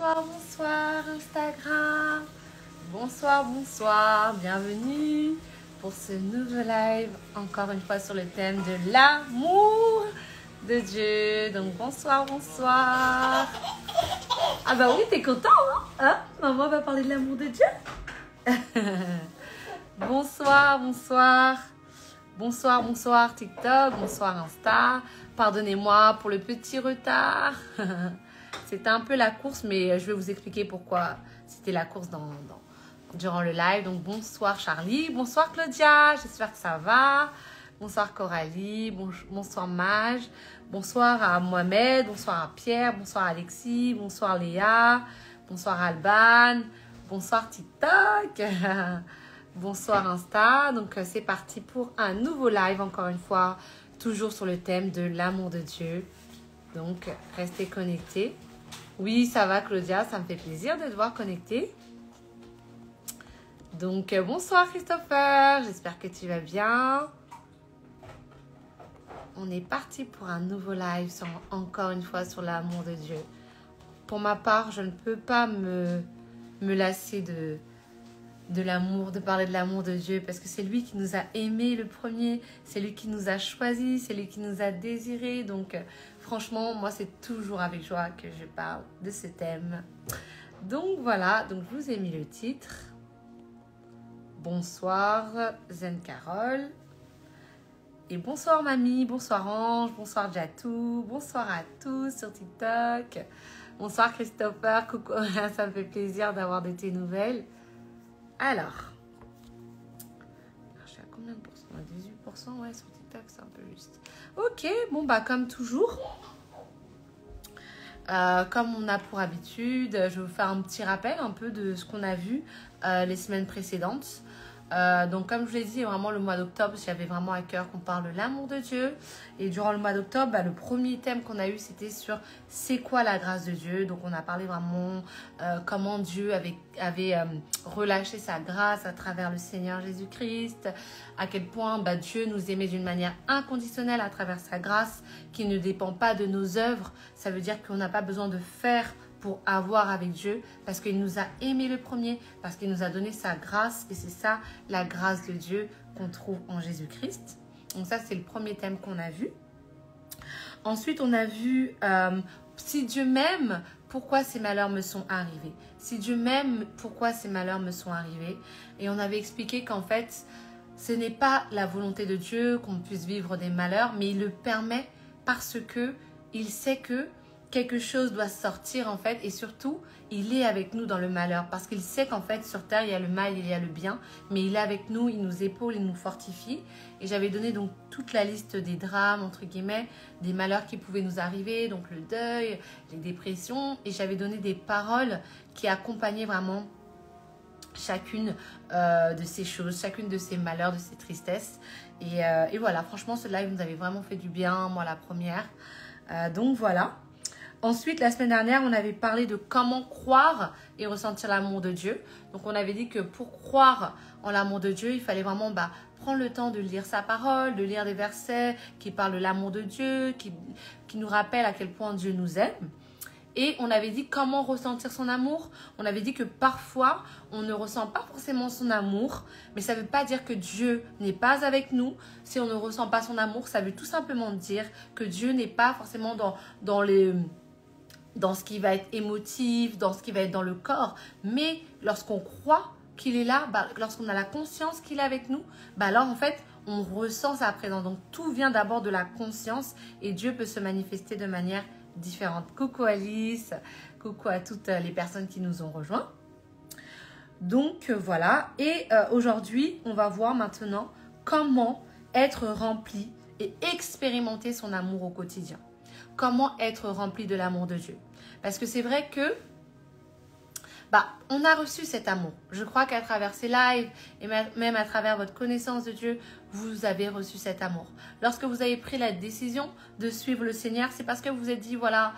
Bonsoir, bonsoir Instagram. Bonsoir, bonsoir. Bienvenue pour ce nouveau live. Encore une fois sur le thème de l'amour de Dieu. Donc bonsoir, bonsoir. Ah bah oui, t'es content, hein? Maman va parler de l'amour de Dieu. Bonsoir, bonsoir. Bonsoir, bonsoir TikTok, bonsoir Insta. Pardonnez-moi pour le petit retard. C'était un peu la course, mais je vais vous expliquer pourquoi c'était la course durant le live. Donc bonsoir Charlie, bonsoir Claudia, j'espère que ça va. Bonsoir Coralie, bonsoir Mage, bonsoir à Mohamed, bonsoir à Pierre, bonsoir Alexis, bonsoir Léa, bonsoir Alban, bonsoir TikTok. Bonsoir Insta, donc c'est parti pour un nouveau live encore une fois, toujours sur le thème de l'amour de Dieu. Donc restez connectés. Oui, ça va Claudia, ça me fait plaisir de te voir connectée. Donc bonsoir Christopher, j'espère que tu vas bien. On est parti pour un nouveau live encore une fois sur l'amour de Dieu. Pour ma part, je ne peux pas me lasser de l'amour, de parler de l'amour de Dieu, parce que c'est lui qui nous a aimés le premier, c'est lui qui nous a choisis, c'est lui qui nous a désirés. Donc franchement, moi c'est toujours avec joie que je parle de ce thème. Donc voilà, donc je vous ai mis le titre. Bonsoir Zen Carole. Et bonsoir Mamie, bonsoir Ange, bonsoir Jatou, bonsoir à tous sur TikTok. Bonsoir Christopher, coucou, ça me fait plaisir d'avoir de tes nouvelles. Alors, je suis à combien de pourcents? 18%, ouais, sur TikTok, c'est un peu juste. Ok, bon, bah, comme toujours, comme on a pour habitude, je vais vous faire un petit rappel un peu de ce qu'on a vu les semaines précédentes. Donc, comme je l'ai dit, vraiment le mois d'octobre, j'avais vraiment à cœur qu'on parle de l'amour de Dieu. Et durant le mois d'octobre, bah, le premier thème qu'on a eu, c'était sur c'est quoi la grâce de Dieu. Donc, on a parlé vraiment comment Dieu avait relâché sa grâce à travers le Seigneur Jésus-Christ. À quel point bah, Dieu nous aimait d'une manière inconditionnelle à travers sa grâce qui ne dépend pas de nos œuvres. Ça veut dire qu'on n'a pas besoin de faire pour avoir avec Dieu, parce qu'il nous a aimé le premier, parce qu'il nous a donné sa grâce, et c'est ça la grâce de Dieu qu'on trouve en Jésus-Christ. Donc ça c'est le premier thème qu'on a vu. Ensuite on a vu si Dieu m'aime, pourquoi ces malheurs me sont arrivés. Si Dieu m'aime, pourquoi ces malheurs me sont arrivés. Et on avait expliqué qu'en fait ce n'est pas la volonté de Dieu qu'on puisse vivre des malheurs, mais il le permet parce que il sait que quelque chose doit sortir en fait, et surtout il est avec nous dans le malheur parce qu'il sait qu'en fait sur terre il y a le mal, il y a le bien, mais il est avec nous, il nous épaule, il nous fortifie. Et j'avais donné donc toute la liste des drames entre guillemets, des malheurs qui pouvaient nous arriver, donc le deuil, les dépressions, et j'avais donné des paroles qui accompagnaient vraiment chacune de ces choses, chacune de ces malheurs, de ces tristesses. Et voilà, franchement ce live nous avait vraiment fait du bien, moi la première. Donc voilà. Ensuite, la semaine dernière, on avait parlé de comment croire et ressentir l'amour de Dieu. Donc, on avait dit que pour croire en l'amour de Dieu, il fallait vraiment prendre le temps de lire sa parole, de lire des versets qui parlent de l'amour de Dieu, qui nous rappellent à quel point Dieu nous aime. Et on avait dit comment ressentir son amour. On avait dit que parfois, on ne ressent pas forcément son amour, mais ça ne veut pas dire que Dieu n'est pas avec nous. Si on ne ressent pas son amour, ça veut tout simplement dire que Dieu n'est pas forcément dans ce qui va être émotif, dans ce qui va être dans le corps. Mais lorsqu'on croit qu'il est là, lorsqu'on a la conscience qu'il est avec nous, alors en fait, on ressent sa présence. Donc tout vient d'abord de la conscience et Dieu peut se manifester de manière différente. Coucou Alice, coucou à toutes les personnes qui nous ont rejoints. Donc voilà, et aujourd'hui, on va voir maintenant comment être rempli et expérimenter son amour au quotidien. Comment être rempli de l'amour de Dieu. Parce que c'est vrai que on a reçu cet amour. Je crois qu'à travers ces lives et même à travers votre connaissance de Dieu, vous avez reçu cet amour. Lorsque vous avez pris la décision de suivre le Seigneur, c'est parce que vous vous êtes dit, voilà,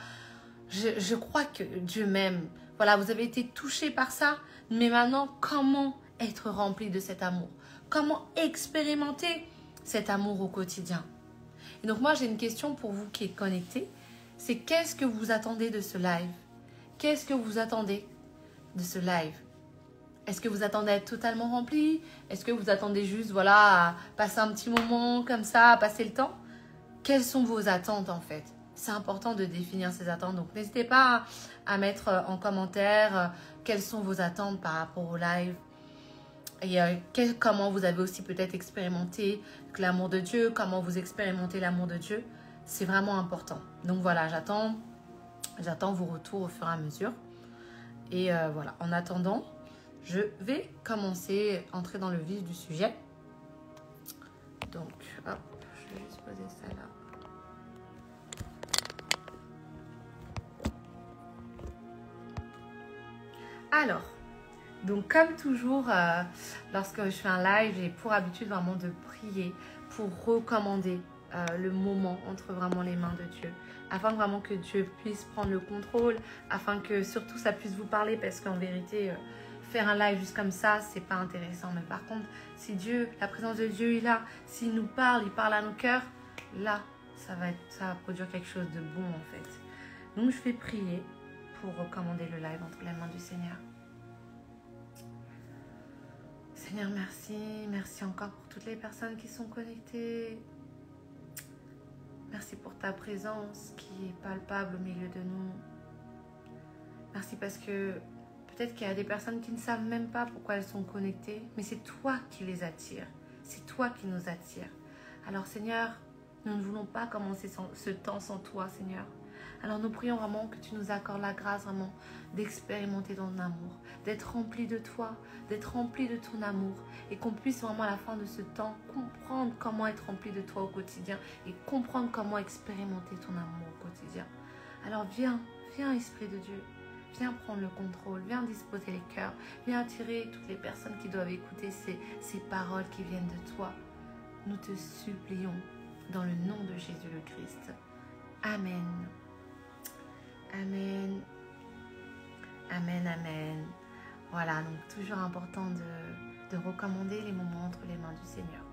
je crois que Dieu m'aime. Voilà, vous avez été touché par ça. Mais maintenant, comment être rempli de cet amour? Comment expérimenter cet amour au quotidien? Et donc moi, j'ai une question pour vous qui êtes connectés. C'est qu'est-ce que vous attendez de ce live? Qu'est-ce que vous attendez de ce live? Est-ce que vous attendez à être totalement rempli? Est-ce que vous attendez juste, voilà, à passer un petit moment comme ça, à passer le temps? Quelles sont vos attentes en fait? C'est important de définir ces attentes. Donc, n'hésitez pas à mettre en commentaire quelles sont vos attentes par rapport au live. Et comment vous avez aussi peut-être expérimenté l'amour de Dieu, comment vous expérimentez l'amour de Dieu. C'est vraiment important. Donc voilà, j'attends vos retours au fur et à mesure. Et voilà, en attendant, je vais commencer à entrer dans le vif du sujet. Donc, hop, je vais juste poser ça là. Alors, donc comme toujours, lorsque je fais un live, j'ai pour habitude vraiment de prier pour recommander le moment entre vraiment les mains de Dieu, afin vraiment que Dieu puisse prendre le contrôle, afin que surtout ça puisse vous parler, parce qu'en vérité, faire un live juste comme ça, c'est pas intéressant. Mais par contre, si Dieu, la présence de Dieu est là, s'il nous parle, il parle à nos cœurs, là, ça va produire quelque chose de bon en fait. Donc je vais prier pour recommander le live entre les mains du Seigneur. Seigneur, merci. Merci encore pour toutes les personnes qui sont connectées. Merci pour ta présence qui est palpable au milieu de nous. Merci parce que peut-être qu'il y a des personnes qui ne savent même pas pourquoi elles sont connectées, mais c'est toi qui les attires. C'est toi qui nous attires. Alors Seigneur, nous ne voulons pas commencer ce temps sans toi, Seigneur. Alors nous prions vraiment que tu nous accordes la grâce vraiment d'expérimenter ton amour, d'être rempli de toi, d'être rempli de ton amour, et qu'on puisse vraiment à la fin de ce temps comprendre comment être rempli de toi au quotidien et comprendre comment expérimenter ton amour au quotidien. Alors viens Esprit de Dieu, viens prendre le contrôle, viens disposer les cœurs, viens attirer toutes les personnes qui doivent écouter ces paroles qui viennent de toi. Nous te supplions dans le nom de Jésus le Christ. Amen. Amen. Amen, amen. Voilà, donc toujours important de recommander les moments entre les mains du Seigneur.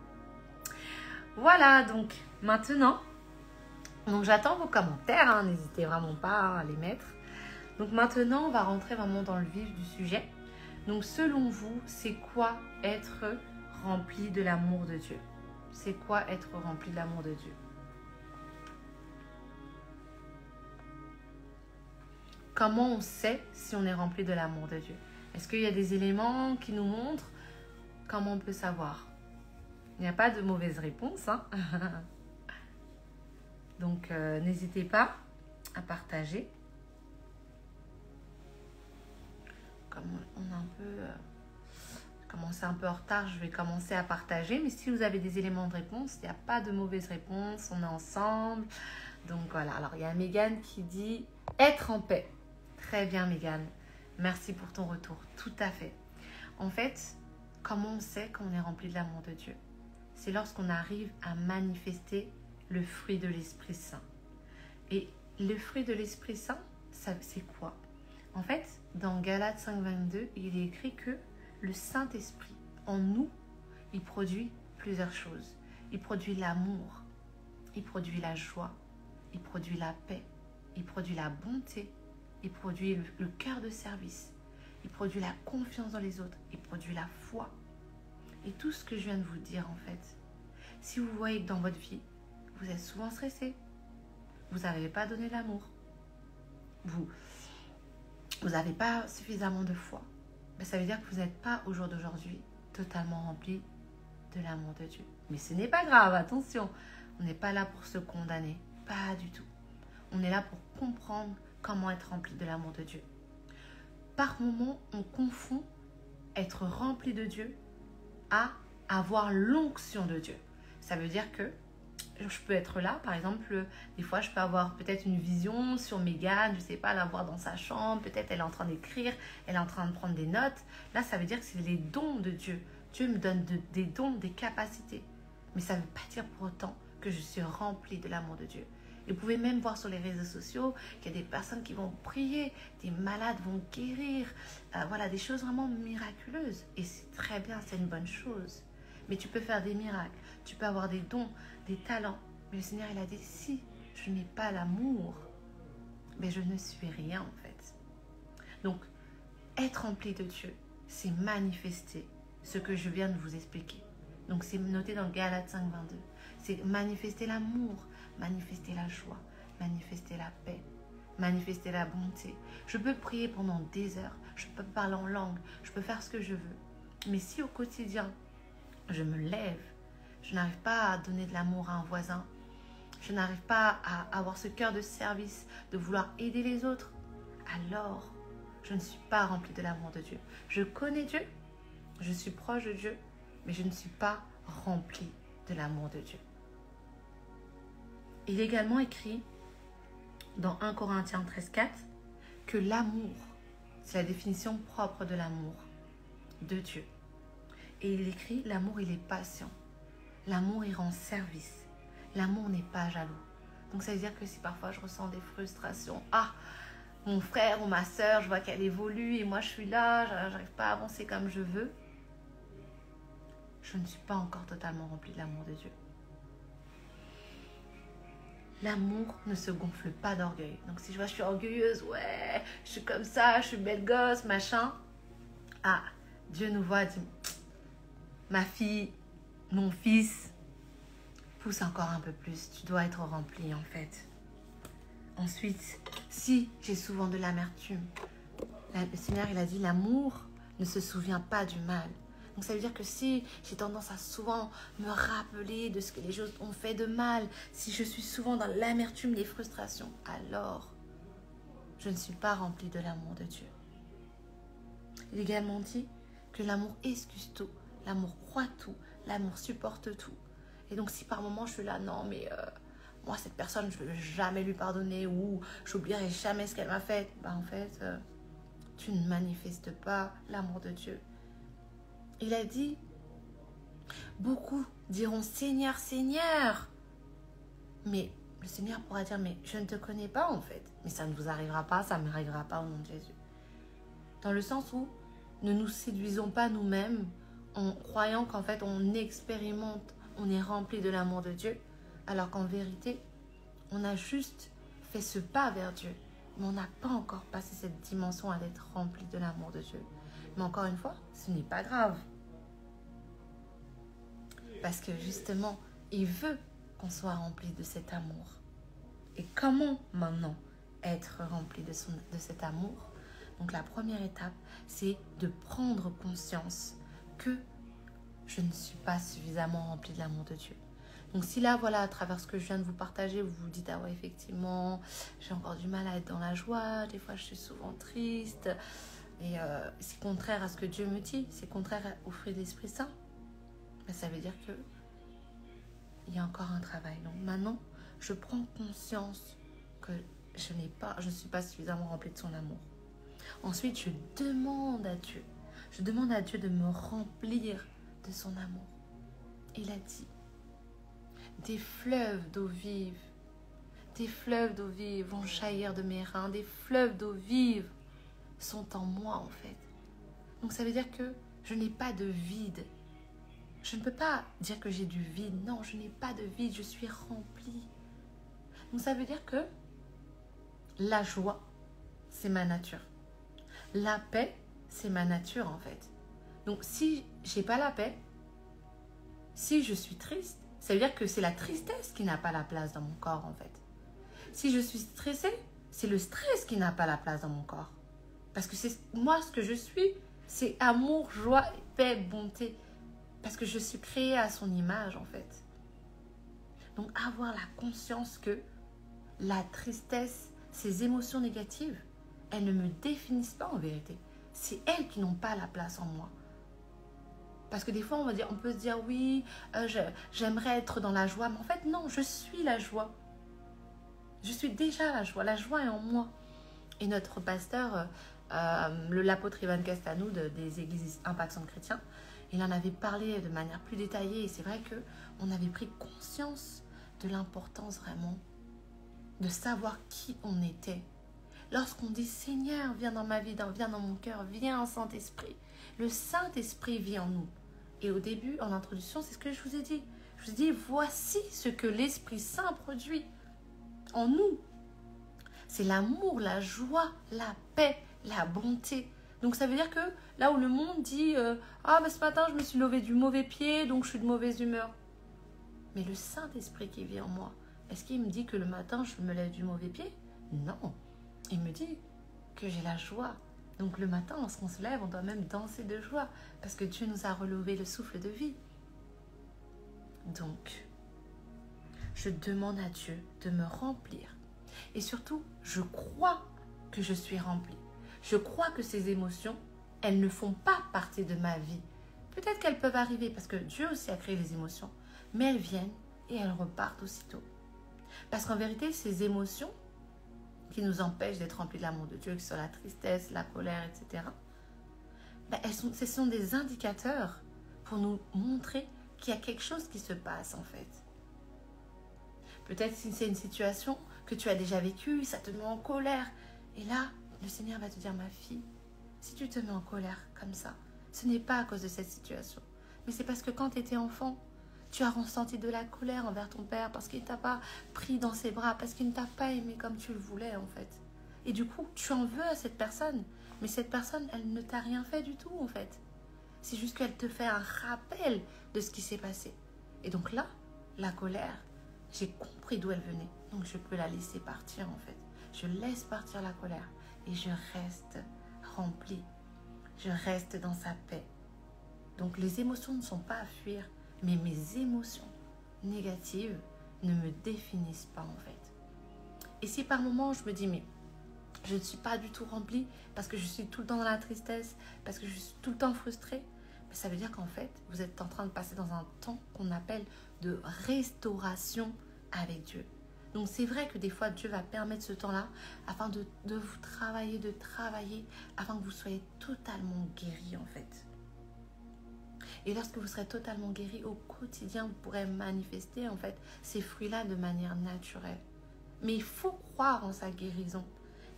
Voilà, donc maintenant, j'attends vos commentaires, hein, n'hésitez vraiment pas à les mettre. Donc maintenant, on va rentrer vraiment dans le vif du sujet. Donc selon vous, c'est quoi être rempli de l'amour de Dieu? C'est quoi être rempli de l'amour de Dieu? Comment on sait si on est rempli de l'amour de Dieu? Est-ce qu'il y a des éléments qui nous montrent comment on peut savoir? Il n'y a pas de mauvaise réponse, hein? Donc, n'hésitez pas à partager. Comme on a un peu commencé un peu en retard, je vais commencer à partager. Mais si vous avez des éléments de réponse, il n'y a pas de mauvaise réponse. On est ensemble. Donc, voilà. Alors, il y a Mégane qui dit « Être en paix ». Très bien, Mégane. Merci pour ton retour. Tout à fait. En fait, comment on sait qu'on est rempli de l'amour de Dieu? C'est lorsqu'on arrive à manifester le fruit de l'Esprit Saint. Et le fruit de l'Esprit Saint, c'est quoi? En fait, dans Galates 5,22, il est écrit que le Saint-Esprit, en nous, il produit plusieurs choses. Il produit l'amour, il produit la joie, il produit la paix, il produit la bonté, il produit le cœur de service, il produit la confiance dans les autres, il produit la foi. Et tout ce que je viens de vous dire, en fait, si vous voyez que dans votre vie, vous êtes souvent stressé, vous n'avez pas donné l'amour, vous n'avez pas suffisamment de foi, ben ça veut dire que vous n'êtes pas au jour d'aujourd'hui totalement rempli de l'amour de Dieu. Mais ce n'est pas grave, attention, on n'est pas là pour se condamner, pas du tout. On est là pour comprendre comment être rempli de l'amour de Dieu. Par moments, on confond être rempli de Dieu à avoir l'onction de Dieu. Ça veut dire que je peux être là, par exemple, des fois je peux avoir peut-être une vision sur Mégane, je ne sais pas, la voir dans sa chambre, peut-être elle est en train d'écrire, elle est en train de prendre des notes. Là, ça veut dire que c'est les dons de Dieu. Dieu me donne des dons, des capacités. Mais ça ne veut pas dire pour autant que je suis remplie de l'amour de Dieu. Et vous pouvez même voir sur les réseaux sociaux qu'il y a des personnes qui vont prier, des malades vont guérir, voilà, des choses vraiment miraculeuses. Et c'est très bien, c'est une bonne chose. Mais tu peux faire des miracles, tu peux avoir des dons, des talents. Mais le Seigneur, il a dit, si je n'ai pas l'amour, mais je ne suis rien en fait. Donc, être rempli de Dieu, c'est manifester ce que je viens de vous expliquer. Donc, c'est noté dans Galates 5, 22. C'est manifester l'amour, manifester la joie, manifester la paix, manifester la bonté. Je peux prier pendant des heures, je peux parler en langue, je peux faire ce que je veux. Mais si au quotidien, je me lève, je n'arrive pas à donner de l'amour à un voisin, je n'arrive pas à avoir ce cœur de service, de vouloir aider les autres, alors je ne suis pas remplie de l'amour de Dieu. Je connais Dieu, je suis proche de Dieu, mais je ne suis pas remplie de l'amour de Dieu. Il est également écrit dans 1 Corinthiens 13,4 que l'amour, c'est la définition propre de l'amour de Dieu. Et il écrit, l'amour il est patient, l'amour il rend service, l'amour n'est pas jaloux. Donc ça veut dire que si parfois je ressens des frustrations, mon frère ou ma soeur, je vois qu'elle évolue et moi je suis là, j'arrive pas à avancer comme je veux, je ne suis pas encore totalement remplie de l'amour de Dieu. L'amour ne se gonfle pas d'orgueil. Donc si je vois je suis orgueilleuse, ouais, je suis comme ça, je suis belle gosse, machin. Dieu nous voit, dit, ma fille, mon fils, pousse encore un peu plus, tu dois être rempli en fait. Ensuite, si j'ai souvent de l'amertume, le Seigneur il a dit l'amour ne se souvient pas du mal. Donc ça veut dire que si j'ai tendance à souvent me rappeler de ce que les gens ont fait de mal, si je suis souvent dans l'amertume, les frustrations, alors je ne suis pas remplie de l'amour de Dieu. Il est également dit que l'amour excuse tout, l'amour croit tout, l'amour supporte tout. Et donc si par moment je suis là, non mais moi cette personne je ne vais jamais lui pardonner ou j'oublierai jamais ce qu'elle m'a fait, en fait tu ne manifestes pas l'amour de Dieu. Il a dit, beaucoup diront Seigneur, Seigneur. Mais le Seigneur pourra dire, mais je ne te connais pas en fait. Mais ça ne vous arrivera pas, ça ne m'arrivera pas au nom de Jésus. Dans le sens où ne nous séduisons pas nous-mêmes en croyant qu'en fait on expérimente, on est rempli de l'amour de Dieu, alors qu'en vérité, on a juste fait ce pas vers Dieu. Mais on n'a pas encore passé cette dimension à être rempli de l'amour de Dieu. Mais encore une fois, ce n'est pas grave. Parce que justement, il veut qu'on soit rempli de cet amour. Et comment maintenant être rempli de cet amour? Donc la première étape, c'est de prendre conscience que je ne suis pas suffisamment rempli de l'amour de Dieu. Donc si là, voilà, à travers ce que je viens de vous partager, vous vous dites, ah ouais, effectivement, j'ai encore du mal à être dans la joie, des fois je suis souvent triste, et c'est contraire à ce que Dieu me dit, c'est contraire au fruit de l'Esprit Saint, mais ça veut dire que il y a encore un travail. Donc maintenant, je prends conscience que je ne suis pas suffisamment remplie de son amour. Ensuite, je demande à Dieu de me remplir de son amour. Il a dit, des fleuves d'eau vive vont jaillir de mes reins, des fleuves d'eau vive sont en moi en fait. Donc ça veut dire que je n'ai pas de vide. Je ne peux pas dire que j'ai du vide. Non, je n'ai pas de vide, je suis remplie. Donc ça veut dire que la joie, c'est ma nature. La paix, c'est ma nature en fait. Donc si j'ai pas la paix, si je suis triste, ça veut dire que c'est la tristesse qui n'a pas la place dans mon corps en fait. Si je suis stressée, c'est le stress qui n'a pas la place dans mon corps. Parce que c'est moi ce que je suis, c'est amour, joie, paix, bonté. Parce que je suis créée à son image en fait. Donc avoir la conscience que la tristesse, ces émotions négatives, elles ne me définissent pas en vérité. C'est elles qui n'ont pas la place en moi. Parce que des fois, on peut se dire, oui, j'aimerais être dans la joie. Mais en fait, non, je suis la joie. Je suis déjà la joie. La joie est en moi. Et notre pasteur, l'apôtre Ivan Castanou des églises Impact Centre Chrétien, il en avait parlé de manière plus détaillée. Et c'est vrai qu'on avait pris conscience de l'importance vraiment de savoir qui on était. Lorsqu'on dit, Seigneur, viens dans ma vie, viens dans mon cœur, viens Saint-Esprit. Le Saint-Esprit vit en nous. Et au début, en introduction, c'est ce que je vous ai dit. Je vous ai dit, voici ce que l'Esprit Saint produit en nous. C'est l'amour, la joie, la paix, la bonté. Donc ça veut dire que là où le monde dit ah mais ce matin je me suis levé du mauvais pied donc je suis de mauvaise humeur. Mais le Saint-Esprit qui vit en moi, est-ce qu'il me dit que le matin je me lève du mauvais pied? Non, il me dit que j'ai la joie. Donc le matin lorsqu'on se lève on doit même danser de joie parce que Dieu nous a relevé le souffle de vie. Donc je demande à Dieu de me remplir et surtout je crois que je suis remplie. Je crois que ces émotions, elles ne font pas partie de ma vie. Peut-être qu'elles peuvent arriver parce que Dieu aussi a créé les émotions, mais elles viennent et elles repartent aussitôt. Parce qu'en vérité, ces émotions qui nous empêchent d'être remplis de l'amour de Dieu, que ce soit la tristesse, la colère, etc., ben ce sont des indicateurs pour nous montrer qu'il y a quelque chose qui se passe en fait. Peut-être si c'est une situation que tu as déjà vécue, ça te met en colère. Et là, le Seigneur va te dire, ma fille, si tu te mets en colère comme ça, ce n'est pas à cause de cette situation. Mais c'est parce que quand tu étais enfant, tu as ressenti de la colère envers ton père parce qu'il ne t'a pas pris dans ses bras, parce qu'il ne t'a pas aimé comme tu le voulais en fait. Et du coup, tu en veux à cette personne. Mais cette personne, elle ne t'a rien fait du tout en fait. C'est juste qu'elle te fait un rappel de ce qui s'est passé. Et donc là, la colère, j'ai compris d'où elle venait. Donc je peux la laisser partir en fait. Je laisse partir la colère et je reste remplie. Je reste dans sa paix. Donc les émotions ne sont pas à fuir, mais mes émotions négatives ne me définissent pas en fait. Et si par moments je me dis mais je ne suis pas du tout remplie parce que je suis tout le temps dans la tristesse, parce que je suis tout le temps frustrée, ça veut dire qu'en fait vous êtes en train de passer dans un temps qu'on appelle de restauration avec Dieu. Donc c'est vrai que des fois Dieu va permettre ce temps-là afin de vous travailler, afin que vous soyez totalement guéris en fait. Et lorsque vous serez totalement guéri au quotidien, vous pourrez manifester en fait ces fruits-là de manière naturelle. Mais il faut croire en sa guérison.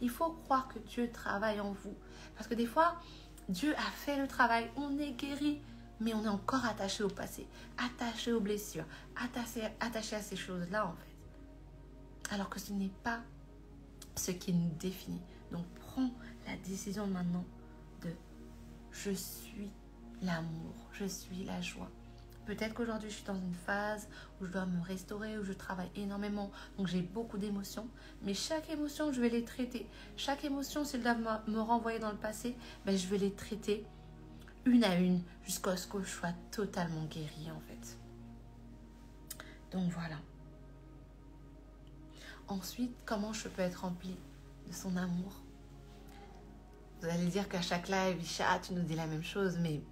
Il faut croire que Dieu travaille en vous. Parce que des fois, Dieu a fait le travail, on est guéri, mais on est encore attaché au passé, attaché aux blessures, attaché à ces choses-là en fait. Alors que ce n'est pas ce qui nous définit. Donc prends la décision maintenant de je suis l'amour, je suis la joie. Peut-être qu'aujourd'hui je suis dans une phase où je dois me restaurer, où je travaille énormément, donc j'ai beaucoup d'émotions, mais chaque émotion je vais les traiter. Chaque émotion, si elle doit me renvoyer dans le passé, ben, je vais les traiter une à une jusqu'à ce que je sois totalement guérie en fait. Donc voilà. Ensuite, comment je peux être remplie de son amour? Vous allez dire qu'à chaque live, Isha, tu nous dis la même chose, mais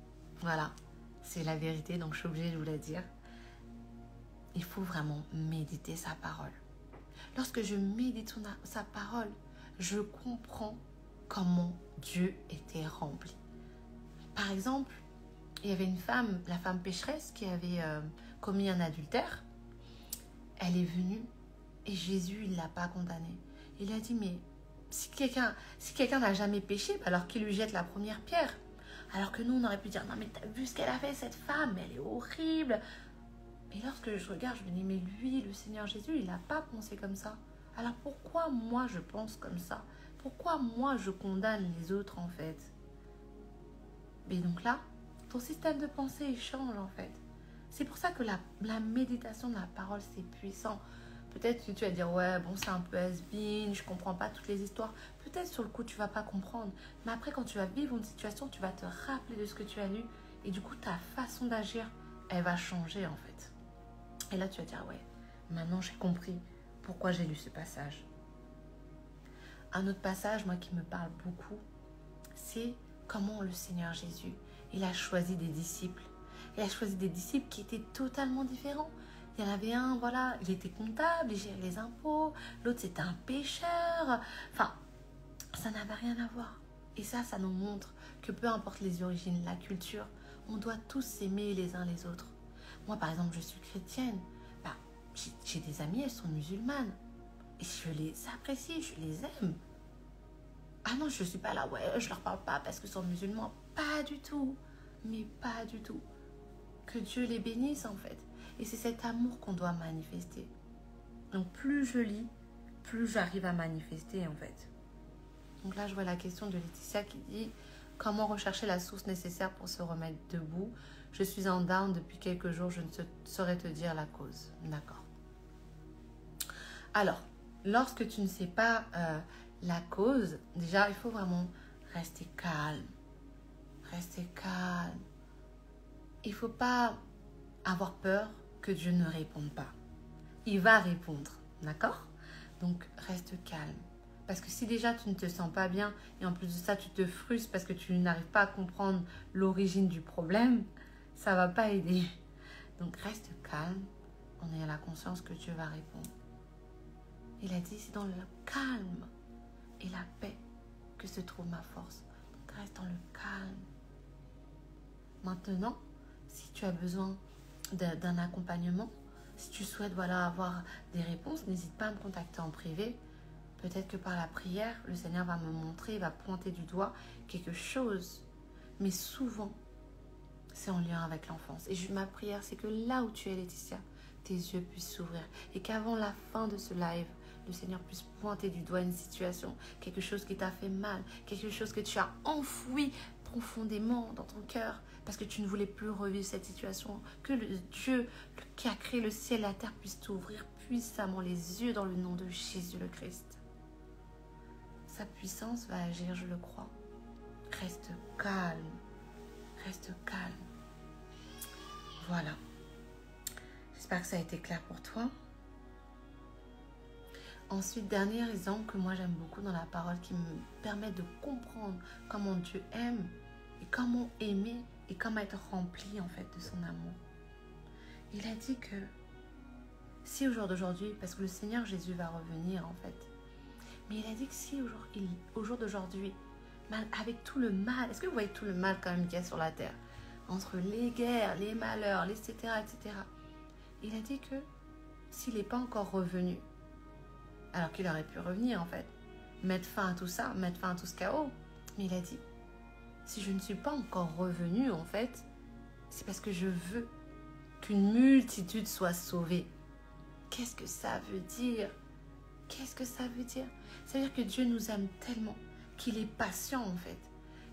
voilà, c'est la vérité, donc je suis obligée de vous la dire. Il faut vraiment méditer sa parole. Lorsque je médite sa parole, je comprends comment Dieu était rempli. Par exemple, il y avait une femme, la femme pécheresse, qui avait commis un adultère. Elle est venue et Jésus, il ne l'a pas condamnée. Il a dit, mais si quelqu'un n'a jamais péché, alors qu'il lui jette la première pierre. Alors que nous, on aurait pu dire, non mais t'as vu ce qu'elle a fait, cette femme, elle est horrible. Mais lorsque je regarde, je me dis, mais lui, le Seigneur Jésus, il n'a pas pensé comme ça. Alors pourquoi moi, je pense comme ça? Pourquoi moi, je condamne les autres, en fait? Mais donc là, ton système de pensée, il change, en fait. C'est pour ça que la méditation de la parole, c'est puissant. Peut-être que tu vas dire, ouais, bon, c'est un peu has-been, je comprends pas toutes les histoires. Peut-être sur le coup, tu vas pas comprendre. Mais après, quand tu vas vivre une situation, tu vas te rappeler de ce que tu as lu. Et du coup, ta façon d'agir, elle va changer, en fait. Et là, tu vas dire, ouais, maintenant, j'ai compris pourquoi j'ai lu ce passage. Un autre passage, moi, qui me parle beaucoup, c'est comment le Seigneur Jésus, il a choisi des disciples. Il a choisi des disciples qui étaient totalement différents. Il y en avait un, voilà, il était comptable, il gérait les impôts. L'autre, c'était un pêcheur. Enfin, ça n'avait rien à voir. Et ça nous montre que peu importe les origines, la culture, on doit tous s'aimer les uns les autres. Moi, par exemple, je suis chrétienne. Bah, j'ai des amies, elles sont musulmanes. Et je les apprécie, je les aime. Ah non, je ne suis pas là, ouais, je leur parle pas parce que sont musulmans. Pas du tout. Mais pas du tout. Que Dieu les bénisse, en fait. Et c'est cet amour qu'on doit manifester. Donc plus je lis, plus j'arrive à manifester en fait. Donc là, je vois la question de Laetitia qui dit « Comment rechercher la source nécessaire pour se remettre debout? Je suis en down depuis quelques jours, je ne saurais te dire la cause. » D'accord. Alors, lorsque tu ne sais pas la cause, déjà, il faut vraiment rester calme. Rester calme. Il ne faut pas avoir peur que Dieu ne réponde pas. Il va répondre, d'accord? Donc, reste calme. Parce que si déjà tu ne te sens pas bien et en plus de ça, tu te frustres parce que tu n'arrives pas à comprendre l'origine du problème, ça ne va pas aider. Donc, reste calme en ayant la conscience que Dieu va répondre. Il a dit, c'est dans le calme et la paix que se trouve ma force. Donc, reste dans le calme. Maintenant, si tu as besoin d'un accompagnement, si tu souhaites avoir des réponses, n'hésite pas à me contacter en privé. Peut-être que par la prière, le Seigneur va me montrer, il va pointer du doigt quelque chose. Mais souvent, c'est en lien avec l'enfance. Et ma prière, c'est que là où tu es, Laetitia, tes yeux puissent s'ouvrir. Et qu'avant la fin de ce live, le Seigneur puisse pointer du doigt une situation, quelque chose qui t'a fait mal, quelque chose que tu as enfoui profondément dans ton cœur parce que tu ne voulais plus revivre cette situation. Que le Dieu qui a créé le ciel et la terre puisse t'ouvrir puissamment les yeux dans le nom de Jésus le Christ. Sa puissance va agir, je le crois. Reste calme. Reste calme. Voilà. J'espère que ça a été clair pour toi. Ensuite, dernier exemple que moi j'aime beaucoup dans la parole qui me permet de comprendre comment Dieu aime et comment aimer et comment être rempli en fait de son amour. Il a dit que si au jour d'aujourd'hui, parce que le Seigneur Jésus va revenir en fait, mais il a dit que si au jour d'aujourd'hui, avec tout le mal, est-ce que vous voyez tout le mal quand même qu'il y a sur la terre, entre les guerres, les malheurs, etc., etc. Il a dit que s'il n'est pas encore revenu, alors qu'il aurait pu revenir en fait, mettre fin à tout ça, mettre fin à tout ce chaos, mais il a dit, si je ne suis pas encore revenu en fait, c'est parce que je veux qu'une multitude soit sauvée. Qu'est-ce que ça veut dire? Qu'est-ce que ça veut dire? Ça veut dire que Dieu nous aime tellement qu'il est patient en fait.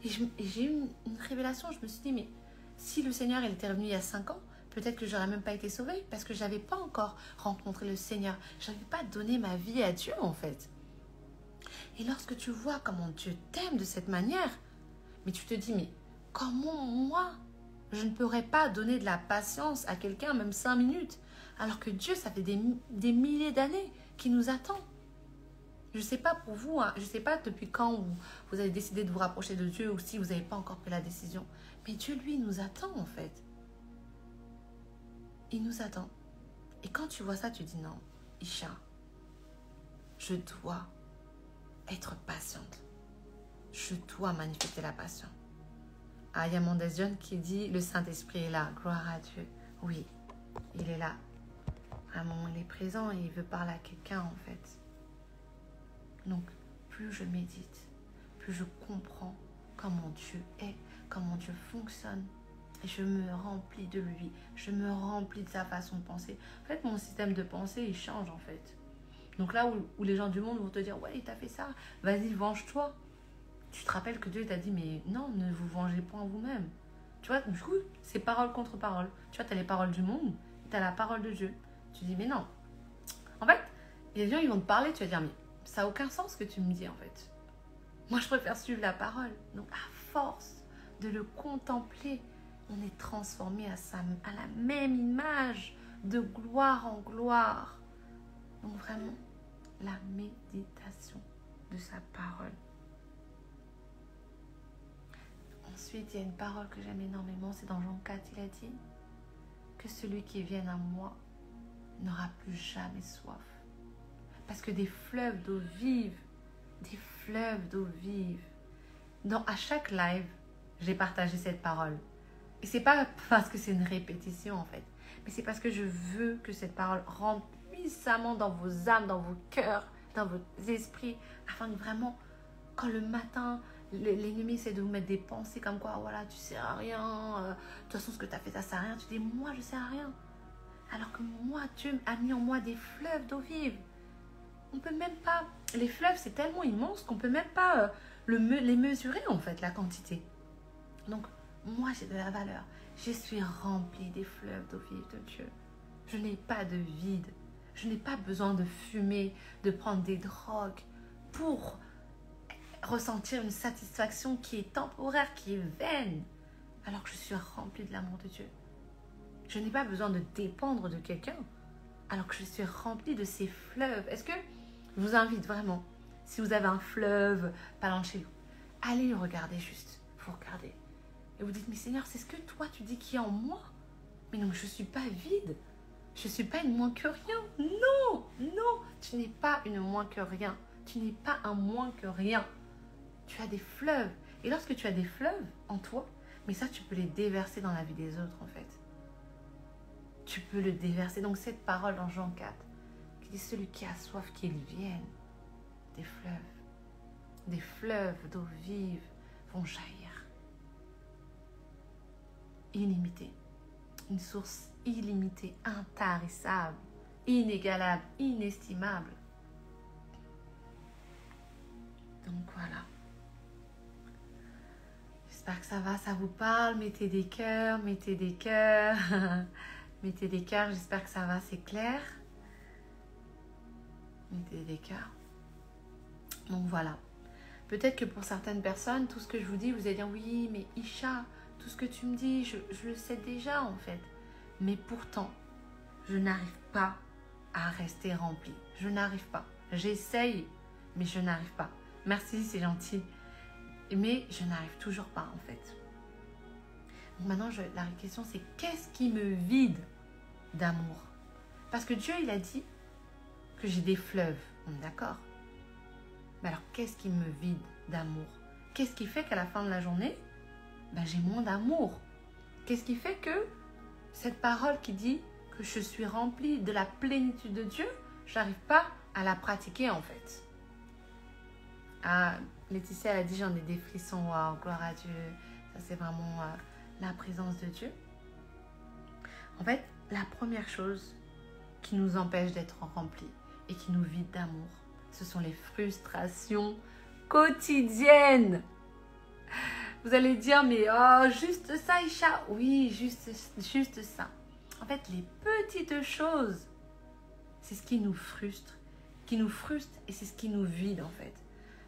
Et j'ai eu une révélation, je me suis dit, mais si le Seigneur il était revenu il y a 5 ans, peut-être que j'aurais même pas été sauvée parce que je n'avais pas encore rencontré le Seigneur. Je n'avais pas donné ma vie à Dieu en fait. Et lorsque tu vois comment Dieu t'aime de cette manière, mais tu te dis, mais comment moi, je ne pourrais pas donner de la patience à quelqu'un, même 5 minutes, alors que Dieu, ça fait des milliers d'années qu'il nous attend. Je ne sais pas pour vous, hein, je ne sais pas depuis quand vous avez décidé de vous rapprocher de Dieu ou si vous n'avez pas encore pris la décision. Mais Dieu, lui, nous attend en fait. Il nous attend. Et quand tu vois ça, tu dis non, Isha, je dois être patiente. Je dois manifester la patience. Ah, il y a mon John qui dit, le Saint-Esprit est là, gloire à Dieu. Oui, il est là. Vraiment, il est présent et il veut parler à quelqu'un en fait. Donc, plus je médite, plus je comprends comment Dieu est, comment Dieu fonctionne. Et je me remplis de lui, je me remplis de sa façon de penser. En fait, mon système de pensée, il change en fait. Donc là où les gens du monde vont te dire, ouais, il t'a fait ça, vas-y, venge-toi. Tu te rappelles que Dieu t'a dit, mais non, ne vous vengez point vous-même. Tu vois, du coup, c'est parole contre parole. Tu vois, tu as les paroles du monde, tu as la parole de Dieu. Tu dis, mais non. En fait, les gens, ils vont te parler, tu vas dire, mais ça n'a aucun sens ce que tu me dis, en fait. Moi, je préfère suivre la parole. Donc, à force de le contempler, on est transformé à la même image, de gloire en gloire. Donc, vraiment, la méditation de sa parole. Ensuite, il y a une parole que j'aime énormément, c'est dans Jean 4, il a dit que celui qui vient à moi n'aura plus jamais soif. Parce que des fleuves d'eau vive, à chaque live, j'ai partagé cette parole. Et c'est pas parce que c'est une répétition en fait, mais c'est parce que je veux que cette parole rentre puissamment dans vos âmes, dans vos cœurs, dans vos esprits, afin que vraiment, quand le matin, l'ennemi essaie de vous mettre des pensées comme quoi, voilà, tu sers à rien, de toute façon ce que tu as fait, ça sert à rien, tu dis, moi je sers à rien. Alors que moi, Dieu a mis en moi des fleuves d'eau vive. on peut même pas... Les fleuves, c'est tellement immense qu'on peut même pas les mesurer, en fait, la quantité. Donc, moi, j'ai de la valeur. Je suis remplie des fleuves d'eau vive de Dieu. Je n'ai pas de vide. Je n'ai pas besoin de fumer, de prendre des drogues pour ressentir une satisfaction qui est temporaire, qui est vaine, alors que je suis remplie de l'amour de Dieu. Je n'ai pas besoin de dépendre de quelqu'un, alors que je suis remplie de ces fleuves. Est-ce que je vous invite vraiment, si vous avez un fleuve pas loin de chez vous, allez le regarder juste. Vous regardez. Et vous dites, mais Seigneur, c'est ce que toi tu dis qu'il y a en moi. Mais non, je ne suis pas vide. Je ne suis pas une moins que rien. Non, non, tu n'es pas une moins que rien. Tu n'es pas un moins que rien. Tu as des fleuves. Et lorsque tu as des fleuves en toi, mais ça, tu peux les déverser dans la vie des autres, en fait. Tu peux le déverser. Donc, cette parole dans Jean 4, qui dit, celui qui a soif, qu'il vienne. Des fleuves d'eau vive vont jaillir. Illimité. Une source illimitée, intarissable, inégalable, inestimable. Donc voilà. J'espère que ça va, ça vous parle. Mettez des cœurs, mettez des cœurs. Mettez des cœurs, j'espère que ça va, c'est clair. Mettez des cœurs. Donc voilà. Peut-être que pour certaines personnes, tout ce que je vous dis, vous allez dire oui, mais Isha, tout ce que tu me dis, je le sais déjà en fait. Mais pourtant, je n'arrive pas à rester remplie. Je n'arrive pas. J'essaye, mais je n'arrive pas. Merci, c'est gentil. Mais je n'arrive toujours pas en fait. Donc maintenant, la question c'est qu'est-ce qui me vide d'amour? Parce que Dieu, il a dit que j'ai des fleuves. On est d'accord? Mais alors, qu'est-ce qui me vide d'amour? Qu'est-ce qui fait qu'à la fin de la journée, j'ai moins d'amour? Qu'est-ce qui fait que cette parole qui dit que je suis remplie de la plénitude de Dieu, je n'arrive pas à la pratiquer en fait? Ah, Laetitia, elle a dit j'en ai des frissons, waouh, gloire à Dieu. Ça c'est vraiment la présence de Dieu. En fait, la première chose qui nous empêche d'être remplis et qui nous vide d'amour, ce sont les frustrations quotidiennes. Vous allez dire, mais oh, juste ça, Isha. Oui, juste ça. En fait, les petites choses, c'est ce qui nous frustre. Et c'est ce qui nous vide, en fait.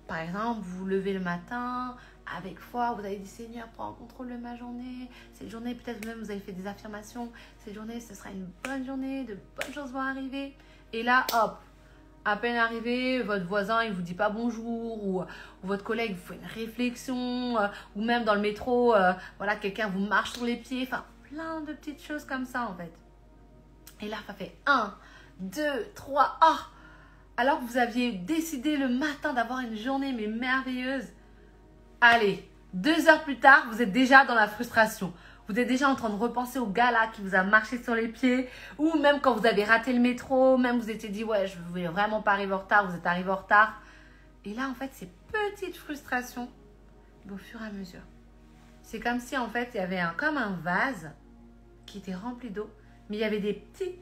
Par exemple, vous vous levez le matin, avec foi, vous avez dit, Seigneur, prends le contrôle de ma journée. Cette journée, peut-être même, vous avez fait des affirmations. Cette journée, ce sera une bonne journée, de bonnes choses vont arriver. Et là, hop, à peine arrivé, votre voisin, il vous dit pas bonjour, ou votre collègue vous fait une réflexion, ou même dans le métro, voilà, quelqu'un vous marche sur les pieds, enfin, plein de petites choses comme ça, en fait. Et là, ça fait 1, 2, 3, ah! Alors que vous aviez décidé le matin d'avoir une journée, mais merveilleuse. Allez, 2 heures plus tard, vous êtes déjà dans la frustration. Vous êtes déjà en train de repenser au gars là qui vous a marché sur les pieds. Ou même quand vous avez raté le métro, même vous étiez dit, ouais, je ne voulais vraiment pas arriver en retard, vous êtes arrivé en retard. Et là, en fait, ces petites frustrations, au fur et à mesure. C'est comme si, en fait, il y avait comme un vase qui était rempli d'eau. Mais il y avait des petits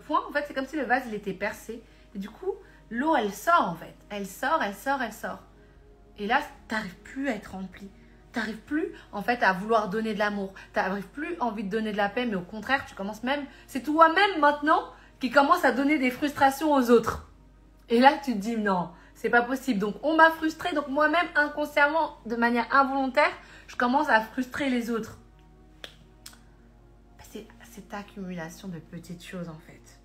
points. En fait, c'est comme si le vase, il était percé. Et du coup, l'eau, elle sort, en fait. Elle sort. Et là, tu n'arrives plus à être rempli. Tu n'arrives plus, en fait, à vouloir donner de l'amour. Tu n'arrives plus envie de donner de la paix, mais au contraire, tu commences même... C'est toi-même, maintenant, qui commence à donner des frustrations aux autres. Et là, tu te dis, non, c'est pas possible. Donc, on m'a frustré. Donc, moi-même, inconsciemment, de manière involontaire, je commence à frustrer les autres. C'est cette accumulation de petites choses, en fait.